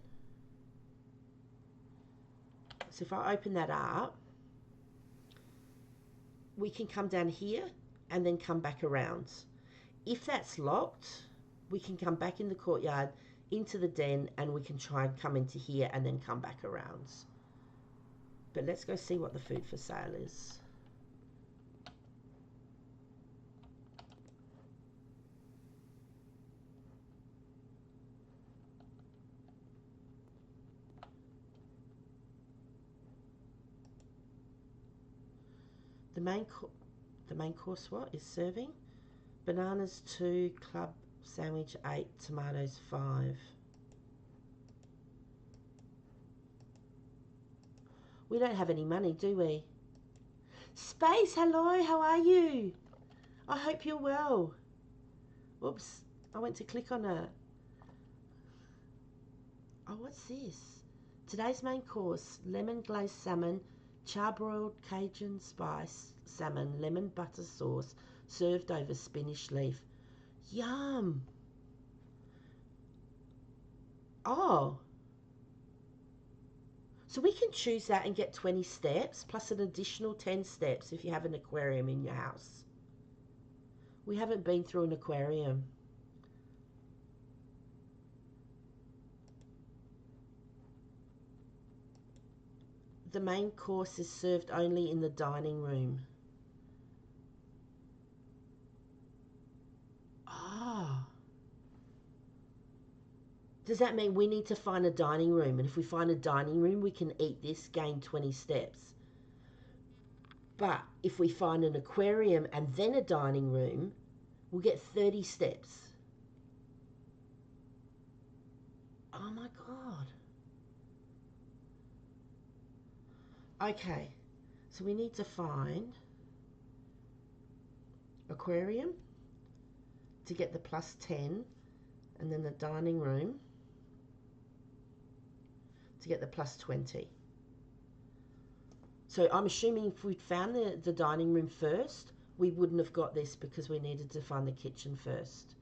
So if I open that up, we can come down here and then come back around. If that's locked, we can come back in the courtyard into the den and we can try and come into here and then come back around. But let's go see what the food for sale is. The main course what is serving? Bananas 2, club sandwich 8, tomatoes 5. We don't have any money, do we? Space, hello, how are you? I hope you're well. Oops, I went to click on it. Oh, what's this? Today's main course, lemon glazed salmon, charbroiled Cajun spice salmon, lemon butter sauce, served over spinach leaf. Yum! Oh. So we can choose that and get 20 steps, plus an additional 10 steps if you have an aquarium in your house. We haven't been through an aquarium. The main course is served only in the dining room. Ah. Does that mean we need to find a dining room? And if we find a dining room, we can eat this, gain 20 steps. But if we find an aquarium and then a dining room, we'll get 30 steps. Oh my God. Okay, so we need to find aquarium to get the plus 10, and then the dining room to get the plus 20. So I'm assuming if we'd found the dining room first, we wouldn't have got this because we needed to find the kitchen first.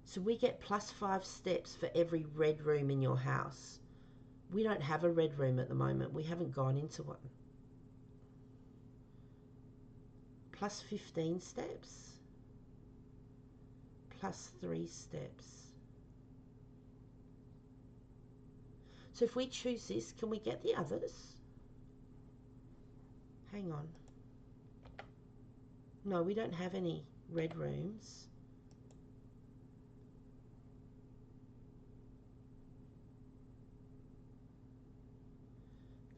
So we get plus 5 steps for every red room in your house. We don't have a red room at the moment. We haven't gone into one. Plus 15 steps. plus 3 steps. So if we choose this, can we get the others? Hang on. No, we don't have any red rooms.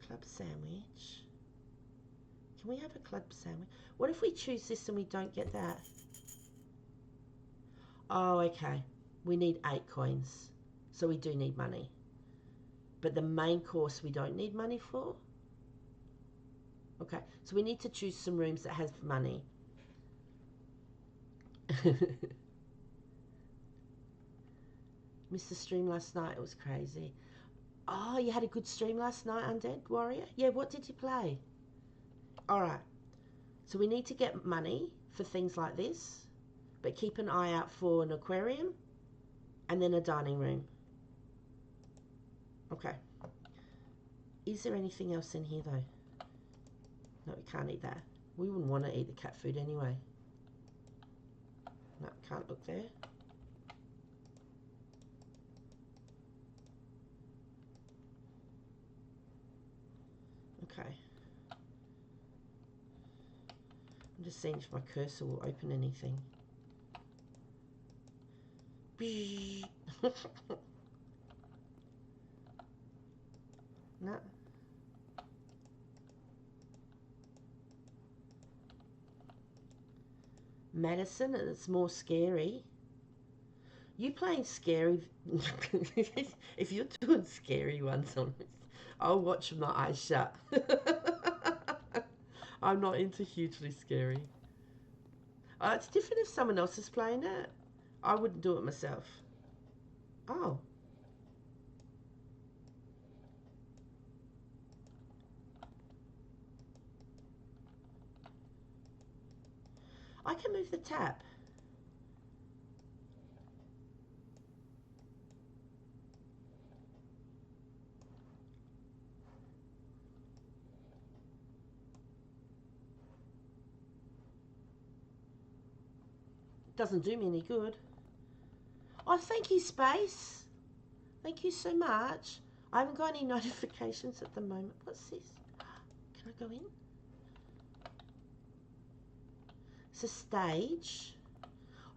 Club sandwich. Can we have a club sandwich? What if we choose this and we don't get that? Oh, okay. We need 8 coins. So we do need money. But the main course we don't need money for? Okay, so we need to choose some rooms that has money. Missed the stream last night. It was crazy. Oh, you had a good stream last night, Undead Warrior? Yeah, what did you play? Alright, so we need to get money for things like this, but keep an eye out for an aquarium and then a dining room. Okay. Is there anything else in here though? No, we can't eat that. We wouldn't want to eat the cat food anyway. No, can't look there. Okay. I'm just seeing if my cursor will open anything. No. Madison, it's more scary. You playing scary? If you're doing scary ones on this, I'll watch with my eyes shut. I'm not into hugely scary. It's different if someone else is playing it. I wouldn't do it myself. Oh. I can move the tap. Doesn't do me any good. Oh, thank you, Space. Thank you so much. I haven't got any notifications at the moment. What's this? Can I go in? It's a stage. I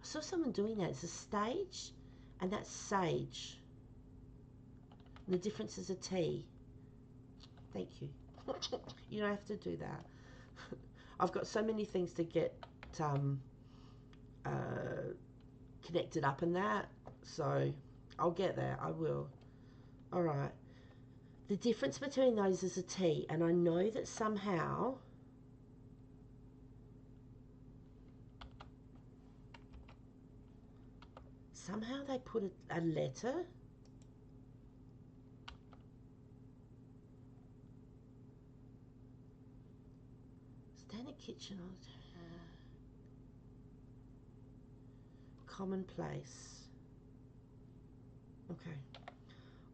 saw someone doing that. It's a stage, and that's sage. And the difference is a T. Thank you. You don't have to do that. I've got so many things to get connected up in that, so I'll get there. I will. All right. The difference between those is a T, and I know that somehow they put a letter. Standard kitchen. Commonplace. Okay.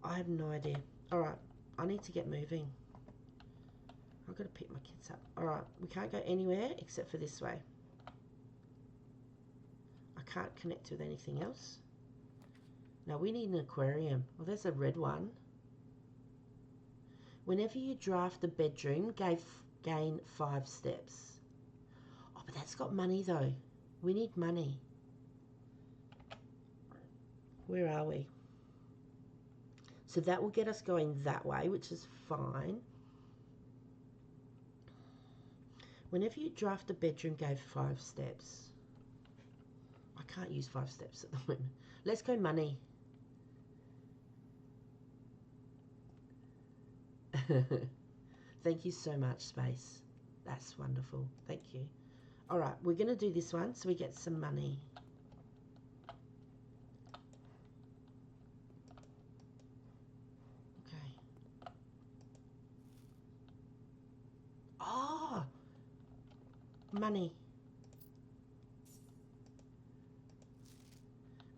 I have no idea. Alright. I need to get moving. I've got to pick my kids up. Alright. We can't go anywhere except for this way. I can't connect with anything else. Now we need an aquarium. Well, there's a red one. Whenever you draft a bedroom, gain 5 steps. Oh, but that's got money though. We need money. Where are we? So that will get us going that way, which is fine. Whenever you draft a bedroom, gave 5 steps. I can't use 5 steps at the moment. Let's go money. Thank you so much, Space. That's wonderful. Thank you. All right, we're going to do this one so we get some money. Okay. Oh, money.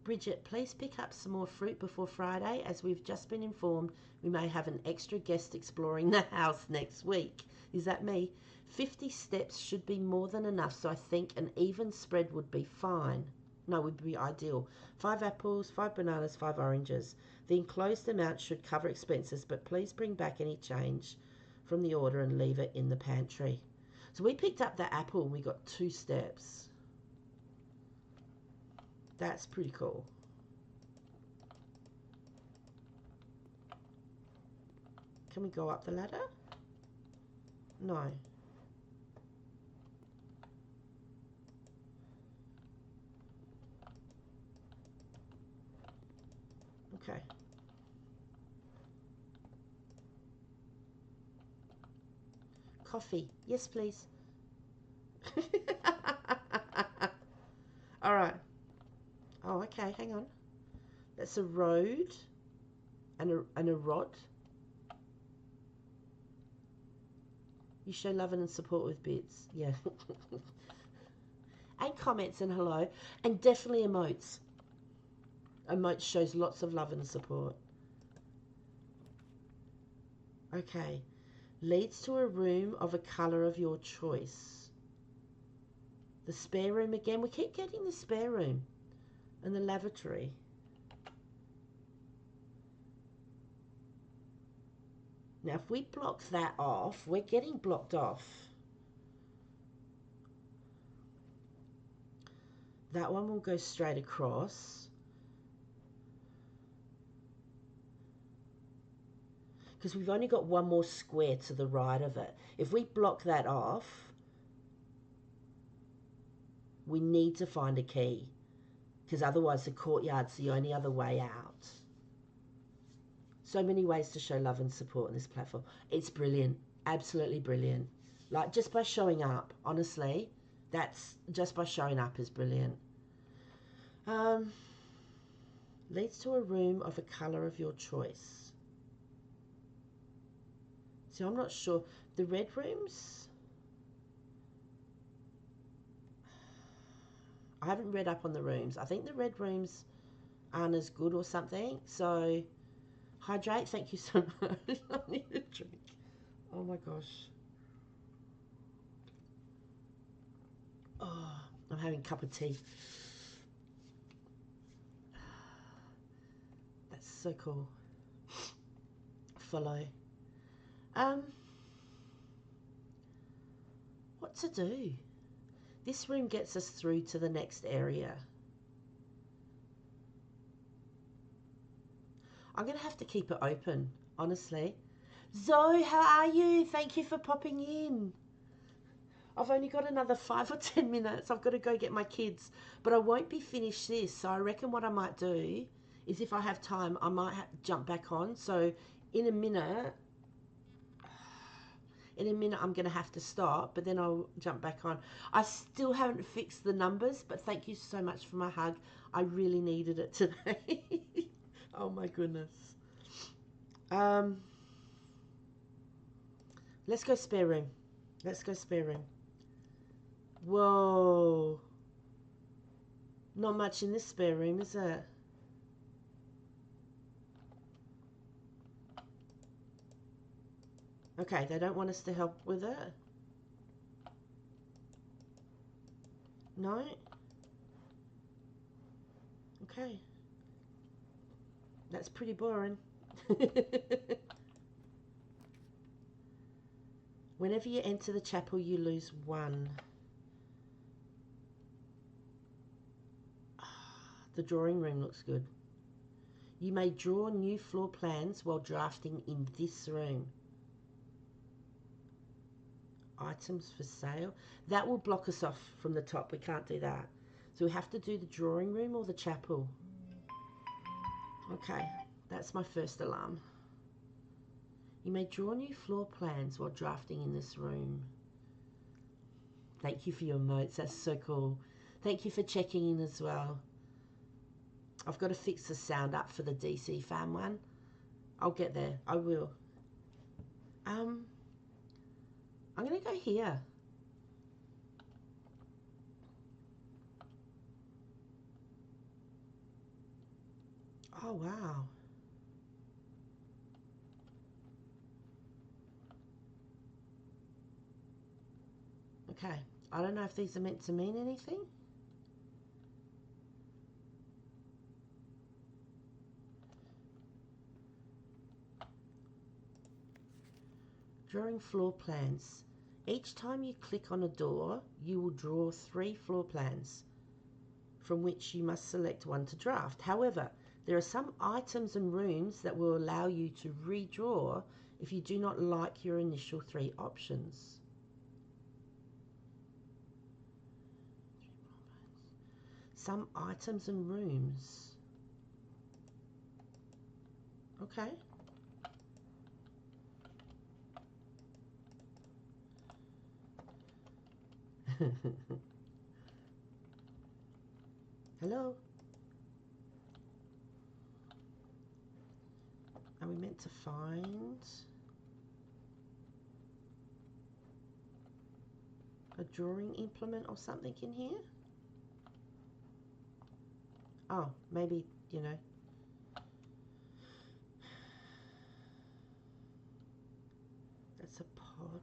Bridget, please pick up some more fruit before Friday. As we've just been informed, we may have an extra guest exploring the house next week. Is that me? 50 steps should be more than enough, so I think an even spread would be fine. No, would be ideal. 5 apples, 5 bananas, 5 oranges. The enclosed amount should cover expenses, but please bring back any change from the order and leave it in the pantry. So we picked up the apple and we got 2 steps. That's pretty cool. Can we go up the ladder? No. Okay. Coffee. Yes, please. All right. Oh, okay. Hang on. That's a road and a rod. You show love and support with bits. Yeah. And comments and hello. And definitely emotes. Emotes shows lots of love and support. Okay. Leads to a room of a colour of your choice. The spare room again. We keep getting the spare room. And the lavatory. Now, if we block that off, we're getting blocked off. That one will go straight across. Because we've only got one more square to the right of it. If we block that off, we need to find a key. Because otherwise the courtyard's the only other way out. So many ways to show love and support on this platform. It's brilliant. Absolutely brilliant. Like, just by showing up, honestly, that's just by showing up is brilliant. Leads to a room of a colour of your choice. So I'm not sure. The red rooms, I haven't read up on the rooms. I think the red rooms aren't as good or something. So hydrate, thank you so much. I need a drink. Oh my gosh. Oh, I'm having a cup of tea. That's so cool. Follow. What to do? This room gets us through to the next area. I'm going to have to keep it open, honestly. Zoe, how are you? Thank you for popping in. I've only got another 5 or 10 minutes. I've got to go get my kids. But I won't be finished this. So I reckon what I might do is if I have time, I might jump back on. So in a minute, I'm going to have to stop. But then I'll jump back on. I still haven't fixed the numbers. But thank you so much for my hug. I really needed it today. Oh my goodness. Let's go spare room. Let's go spare room. Whoa. Not much in this spare room, is it? Okay, they don't want us to help with it. No? Okay. That's pretty boring. Whenever you enter the chapel, you lose 1. The drawing room looks good. You may draw new floor plans while drafting in this room. Items for sale. That will block us off from the top. We can't do that. So we have to do the drawing room or the chapel. Okay, that's my first alarm. You may draw new floor plans while drafting in this room. Thank you for your notes. That's so cool. Thank you for checking in as well. I've got to fix the sound up for the DC fam one. I'll get there. I will. I'm going to go here. Oh, wow. Okay. I don't know if these are meant to mean anything. Drawing floor plans. Each time you click on a door, you will draw 3 floor plans, from which you must select one to draft. However, there are some items and rooms that will allow you to redraw if you do not like your initial 3 options. Some items and rooms. Okay. Hello? Are we meant to find a drawing implement or something in here? Oh, maybe, you know. That's a pod.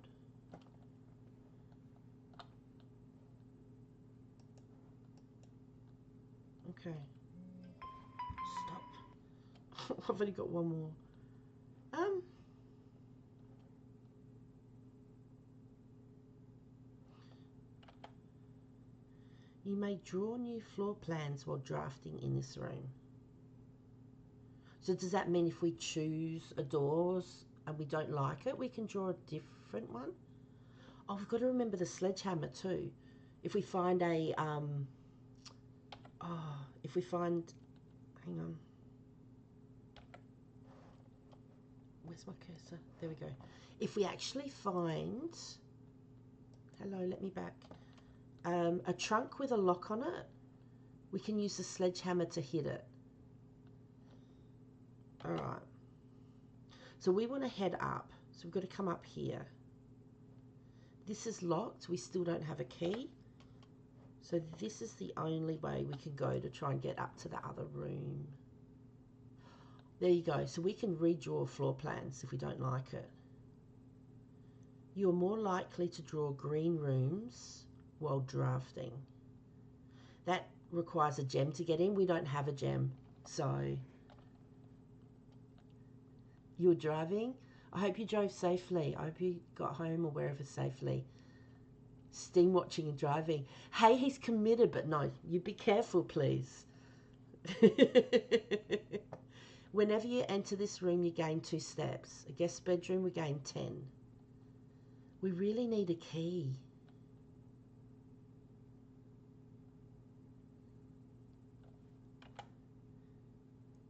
Okay. Stop. I've only got one more. You may draw new floor plans while drafting in this room. So does that mean if we choose a doors and we don't like it, we can draw a different one? Oh, we've got to remember the sledgehammer too. If we find a, if we find, hang on. Where's my cursor? There we go. If we actually find, hello, let me back, a trunk with a lock on it, we can use the sledgehammer to hit it. All right. So we want to head up. So we've got to come up here. This is locked. We still don't have a key. So this is the only way we can go to try and get up to the other room. There you go. So we can redraw floor plans if we don't like it. You're more likely to draw green rooms while drafting. That requires a gem to get in. We don't have a gem. So you were driving. I hope you drove safely. I hope you got home or wherever safely. Steam watching and driving. Hey, he's committed, but no, you be careful, please. Whenever you enter this room, you gain 2 steps. A guest bedroom, we gain 10. We really need a key.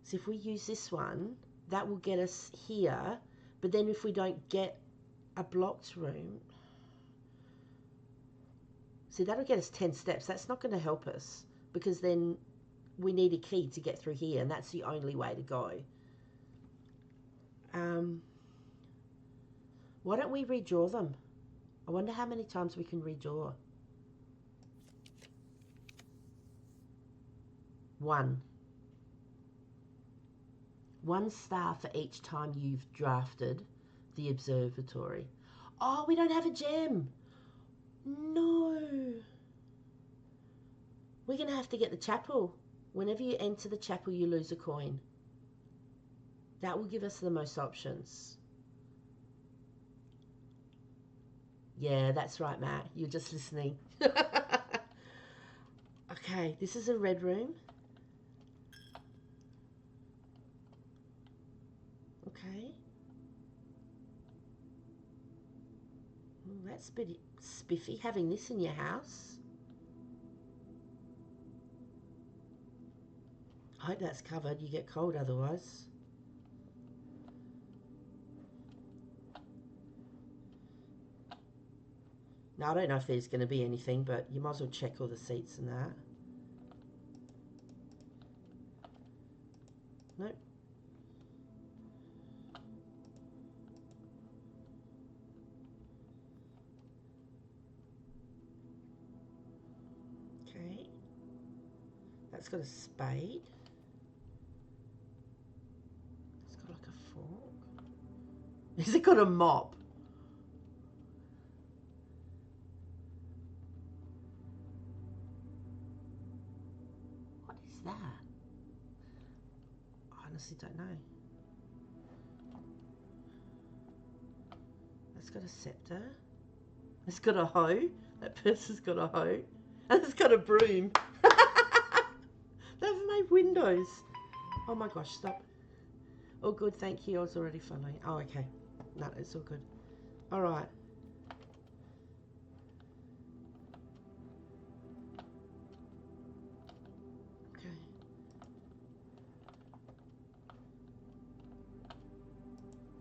So if we use this one, that will get us here. But then if we don't get a blocked room, see, that'll get us 10 steps. That's not going to help us because then we need a key to get through here, and that's the only way to go. Why don't we redraw them? I wonder how many times we can redraw. 1. 1 star for each time you've drafted the observatory. Oh, we don't have a gem. No. We're going to have to get the chapel. Whenever you enter the chapel, you lose a coin. That will give us the most options. Yeah, that's right, Matt. You're just listening. Okay, this is a red room. Okay. Well, that's a bit spiffy, having this in your house. I hope that's covered. You get cold otherwise. Now, I don't know if there's going to be anything, but you might as well check all the seats and that. Nope. Okay. That's got a spade. It's got like a fork. Has it got a mop? What is that? I honestly don't know. That's It's got a scepter. It's got a hoe. That person's got a hoe. And it's got a broom. They've made windows. Oh my gosh, stop. Oh, good, thank you. I was already following. Oh, okay. No, it's all good. All right. Okay.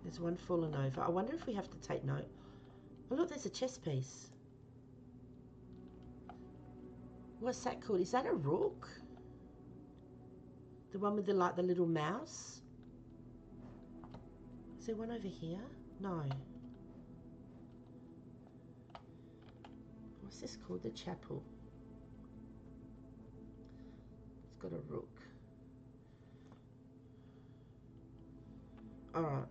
There's one fallen over. I wonder if we have to take note. Oh, look, there's a chess piece. What's that called? Is that a rook? The one with the the little mouse? Is there one over here? No. What's this called? The chapel. It's got a rook. Alright.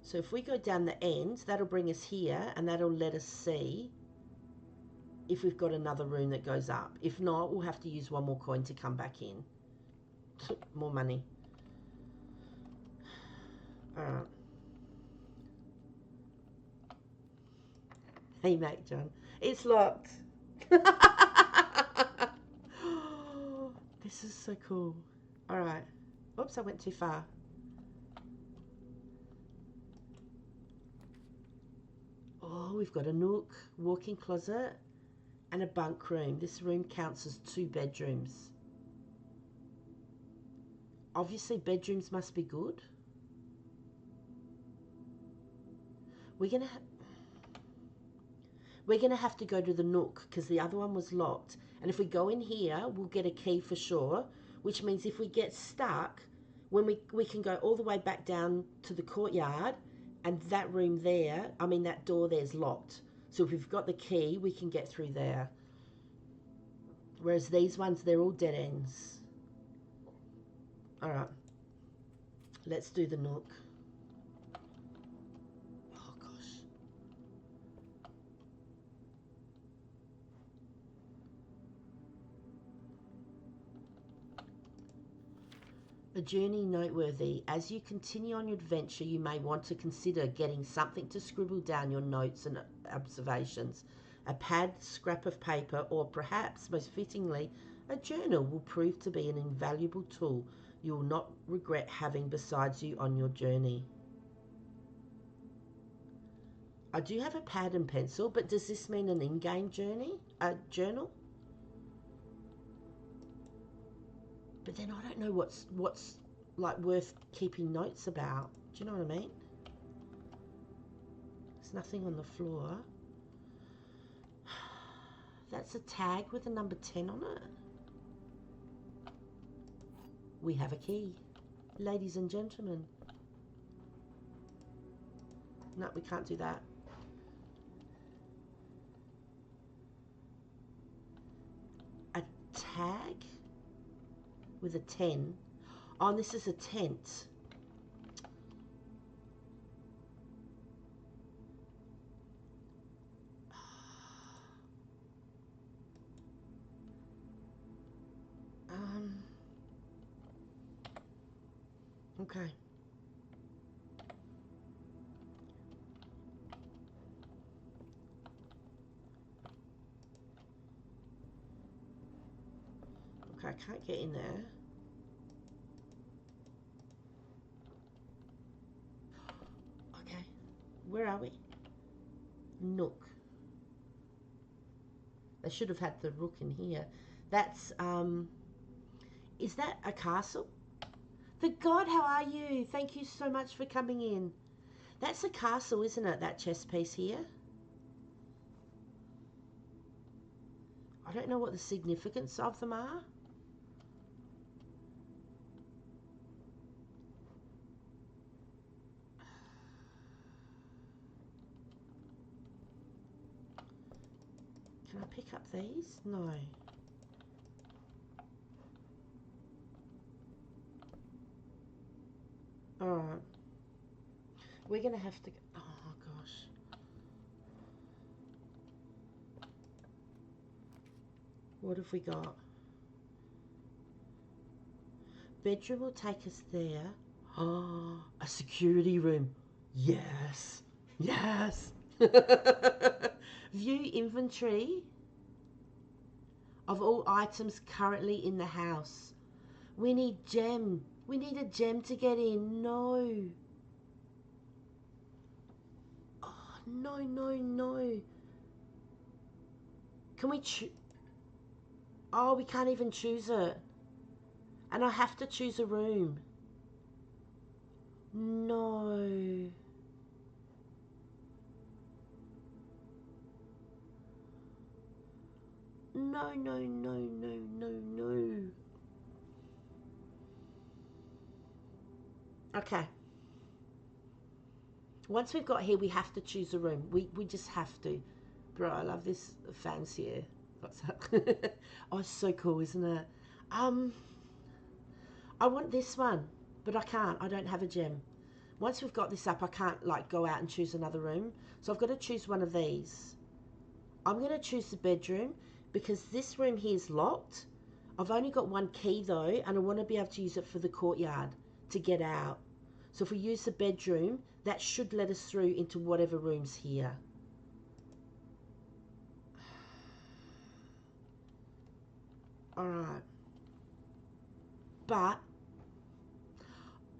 So if we go down the end, that'll bring us here and that'll let us see if we've got another room that goes up. If not, we'll have to use one more coin to come back in. More money. Alright. Hey, Mac John. It's locked. This is so cool. Alright. Oops, I went too far. Oh, we've got a nook, walk-in closet, and a bunk room. This room counts as 2 bedrooms. Obviously, bedrooms must be good. We're gonna have to go to the nook because the other one was locked. And if we go in here, we'll get a key for sure. Which means if we get stuck, when we can go all the way back down to the courtyard, and that room there, I mean that door there's locked. So if we've got the key, we can get through there. Whereas these ones, they're all dead ends. All right, let's do the nook. Oh gosh. A journey noteworthy. As you continue on your adventure, you may want to consider getting something to scribble down your notes and observations. A pad, scrap of paper, or perhaps, most fittingly, a journal will prove to be an invaluable tool you will not regret having besides you on your journey. I do have a pad and pencil, but does this mean an in-game journey? A journal? But then I don't know what's like worth keeping notes about. Do you know what I mean? There's nothing on the floor. That's a tag with a number 10 on it. We have a key. Ladies and gentlemen. No, we can't do that. A tag with a 10. Oh, and this is a tent. Okay. Okay, I can't get in there. Okay. Where are we? Nook. They should have had the rook in here. That's, is that a castle? The God, how are you? Thank you so much for coming in. That's a castle, isn't it, that chess piece here? I don't know what the significance of them are. Can I pick up these? No. Alright. We're going to have to... Oh, gosh. What have we got? Bedroom will take us there. Oh, a security room. Yes. Yes. View inventory of all items currently in the house. We need gem. We need a gem to get in. No. Oh, no, no, no. Can we Oh, we can't even choose it. And I have to choose a room. No. No, no, no, no, no, no. Okay. Once we've got here, we have to choose a room. We just have to. Bro, I love this fancier. What's that? Oh, it's so cool, isn't it? I want this one, but I can't. I don't have a gem. Once we've got this up, I can't like go out and choose another room. So I've got to choose one of these. I'm going to choose the bedroom because this room here is locked. I've only got one key though, and I want to be able to use it for the courtyard to get out. So if we use the bedroom, that should let us through into whatever room's here. Alright. But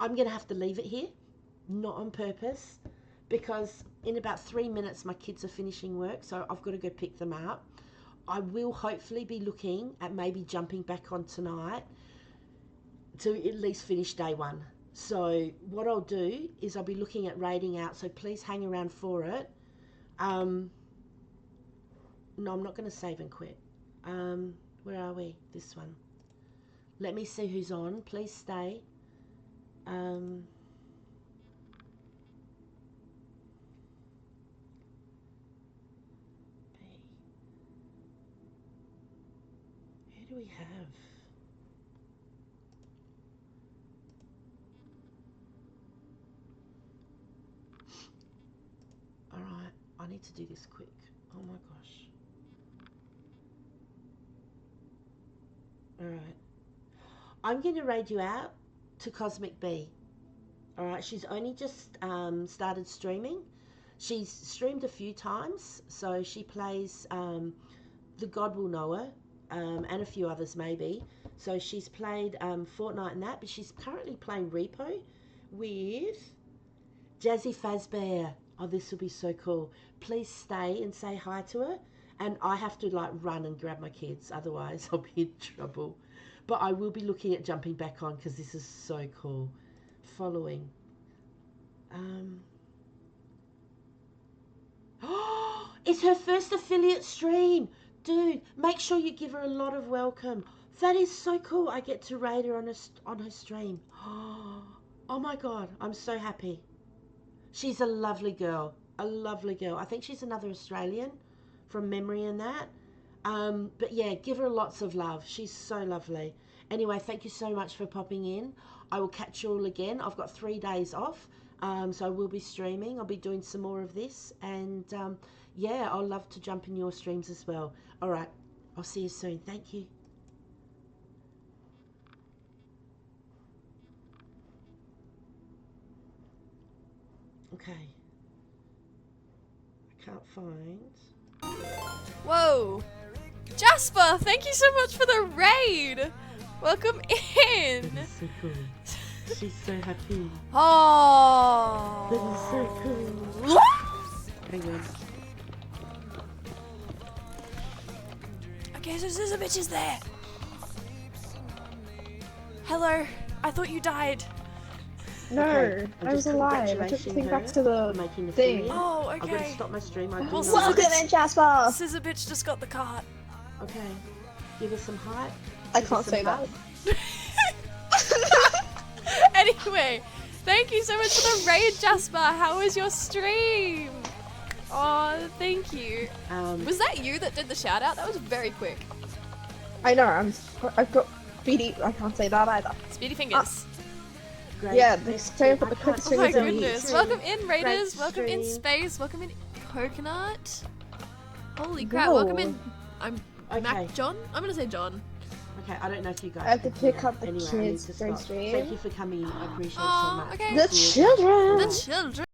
I'm going to have to leave it here, not on purpose, because in about 3 minutes my kids are finishing work, so I've got to go pick them up. I will hopefully be looking at maybe jumping back on tonight to at least finish day one. So what I'll do is I'll be looking at raiding out, so please hang around for it. No, I'm not going to save and quit. Where are we? This one. Let me see who's on. Please stay. Who do we have? Alright, I need to do this quick. Oh my gosh. Alright. I'm going to raid you out to Cosmic Bee. Alright, she's only just started streaming. She's streamed a few times, so she plays The God Will Know Her, and a few others maybe. So she's played Fortnite and that, but she's currently playing Repo with Jazzy Fazbear. Oh, this will be so cool. Please stay and say hi to her. And I have to like run and grab my kids, otherwise I'll be in trouble. But I will be looking at jumping back on because this is so cool. Following. Oh, it's her first affiliate stream. Dude, make sure you give her a lot of welcome. That is so cool. I get to raid her on her stream. Oh my God, I'm so happy. She's a lovely girl. A lovely girl. I think she's another Australian from memory and that. But yeah, give her lots of love. She's so lovely. Anyway, thank you so much for popping in. I will catch you all again. I've got 3 days off, so I will be streaming. I'll be doing some more of this. And yeah, I'll love to jump in your streams as well. All right, I'll see you soon. Thank you. Okay. I can't find...
Whoa! Jasper, thank you so much for the raid! Welcome in!
That is so cool. She's so happy.
Oh!
That is so cool. Hang on.
Okay, so Scissor Bitch is there. Hello, I thought you died.
No,
Okay,
I was alive. I took the thing back to the thing.
Oh,
I've got to
okay.
stop my stream. I do
Well,
know.
Welcome in, Jasper!
Scissor Bitch just got the cart.
Okay. Give us some hype.
I
Give
can't
us some
say that.
hype.
Anyway, thank you so much for the raid, Jasper. How was your stream? Oh, thank you. Was that you that did the shout out? That was very quick.
I know, I've got speedy. I can't say that either.
Speedy fingers.
Great.
Yeah,
Thank
this
you.
time for the
I can't
quick
Oh my
fingers and
goodness.
meat.
Welcome in, Raiders.
Great
Welcome in,
stream.
Space. Welcome in, Coconut. Holy crap.
Whoa.
Welcome in. I'm
Okay.
Mac John? I'm going to say John.
Okay, I don't know if you guys
I have to
can
pick
hear.
up the
Anyway, I
kids
need to
during
stop.
stream.
Thank you for coming. I appreciate it so
Oh,
much.
okay.
The
Thank you.
children!
The children.